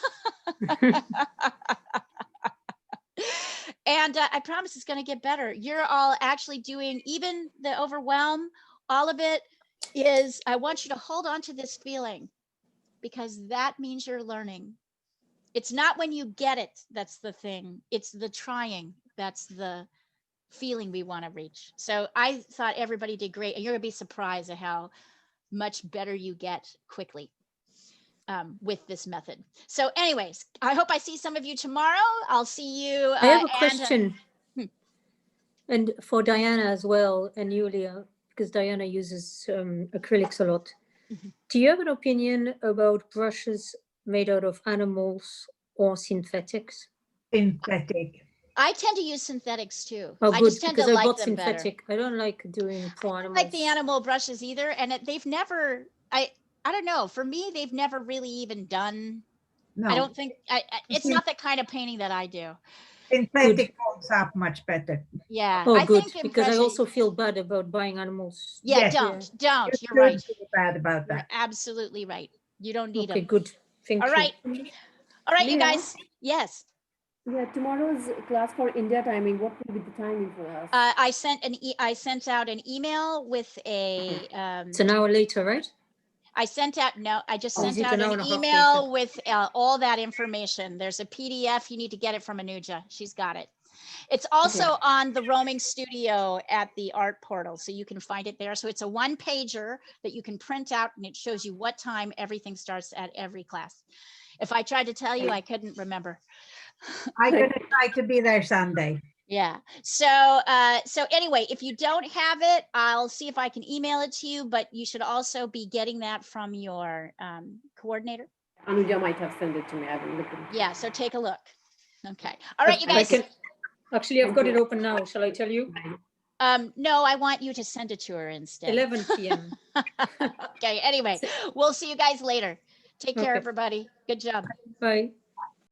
And I promise it's going to get better. You're all actually doing, even the overwhelm, all of it is, I want you to hold on to this feeling because that means you're learning. It's not when you get it, that's the thing. It's the trying, that's the feeling we want to reach. So I thought everybody did great, and you're going to be surprised at how much better you get quickly with this method. So anyways, I hope I see some of you tomorrow. I'll see you. I have a question. And for Diana as well, and Yulia, because Diana uses acrylics a lot. Do you have an opinion about brushes made out of animals or synthetics? Synthetic. I tend to use synthetics too. Oh, I good, just tend because to I like bought them synthetic. better. I don't like doing for animals. I don't like the animal brushes either, and they've never. I don't know. For me, they've never really even done. No. I don't think. It's not the kind of painting that I do. Synthetic holds up much better. Yeah. Oh, I good, think because I also feel bad about buying animals. Yeah, Yes. don't. You You're right. feel bad about that. You're absolutely right. You don't need them. Okay, good. Thank you. All right, Leah, you guys. Yes. Yeah, tomorrow's class for India timing. What will be the timing for us? I sent out an email with a. It's an hour later, right? I sent out, no, I just sent it out an hour an and a half email later? with all that information. There's a PDF. You need to get it from Anuja. She's got it. It's also on the Roaming Studio at the art portal, so you can find it there. So it's a one-pager that you can print out, and it shows you what time everything starts at every class. If I tried to tell you, I couldn't remember. I'm going to try to be there Sunday. Yeah. So anyway, if you don't have it, I'll see if I can email it to you, but you should also be getting that from your coordinator. Anuja might have sent it to me. I haven't looked at it. Yeah. So take a look. Okay. All right, you guys. Actually, I've got it open now. Shall I tell you? No, I want you to send it to her instead. 11 p.m. Okay. Anyway, we'll see you guys later. Take care, everybody. Good job. Bye.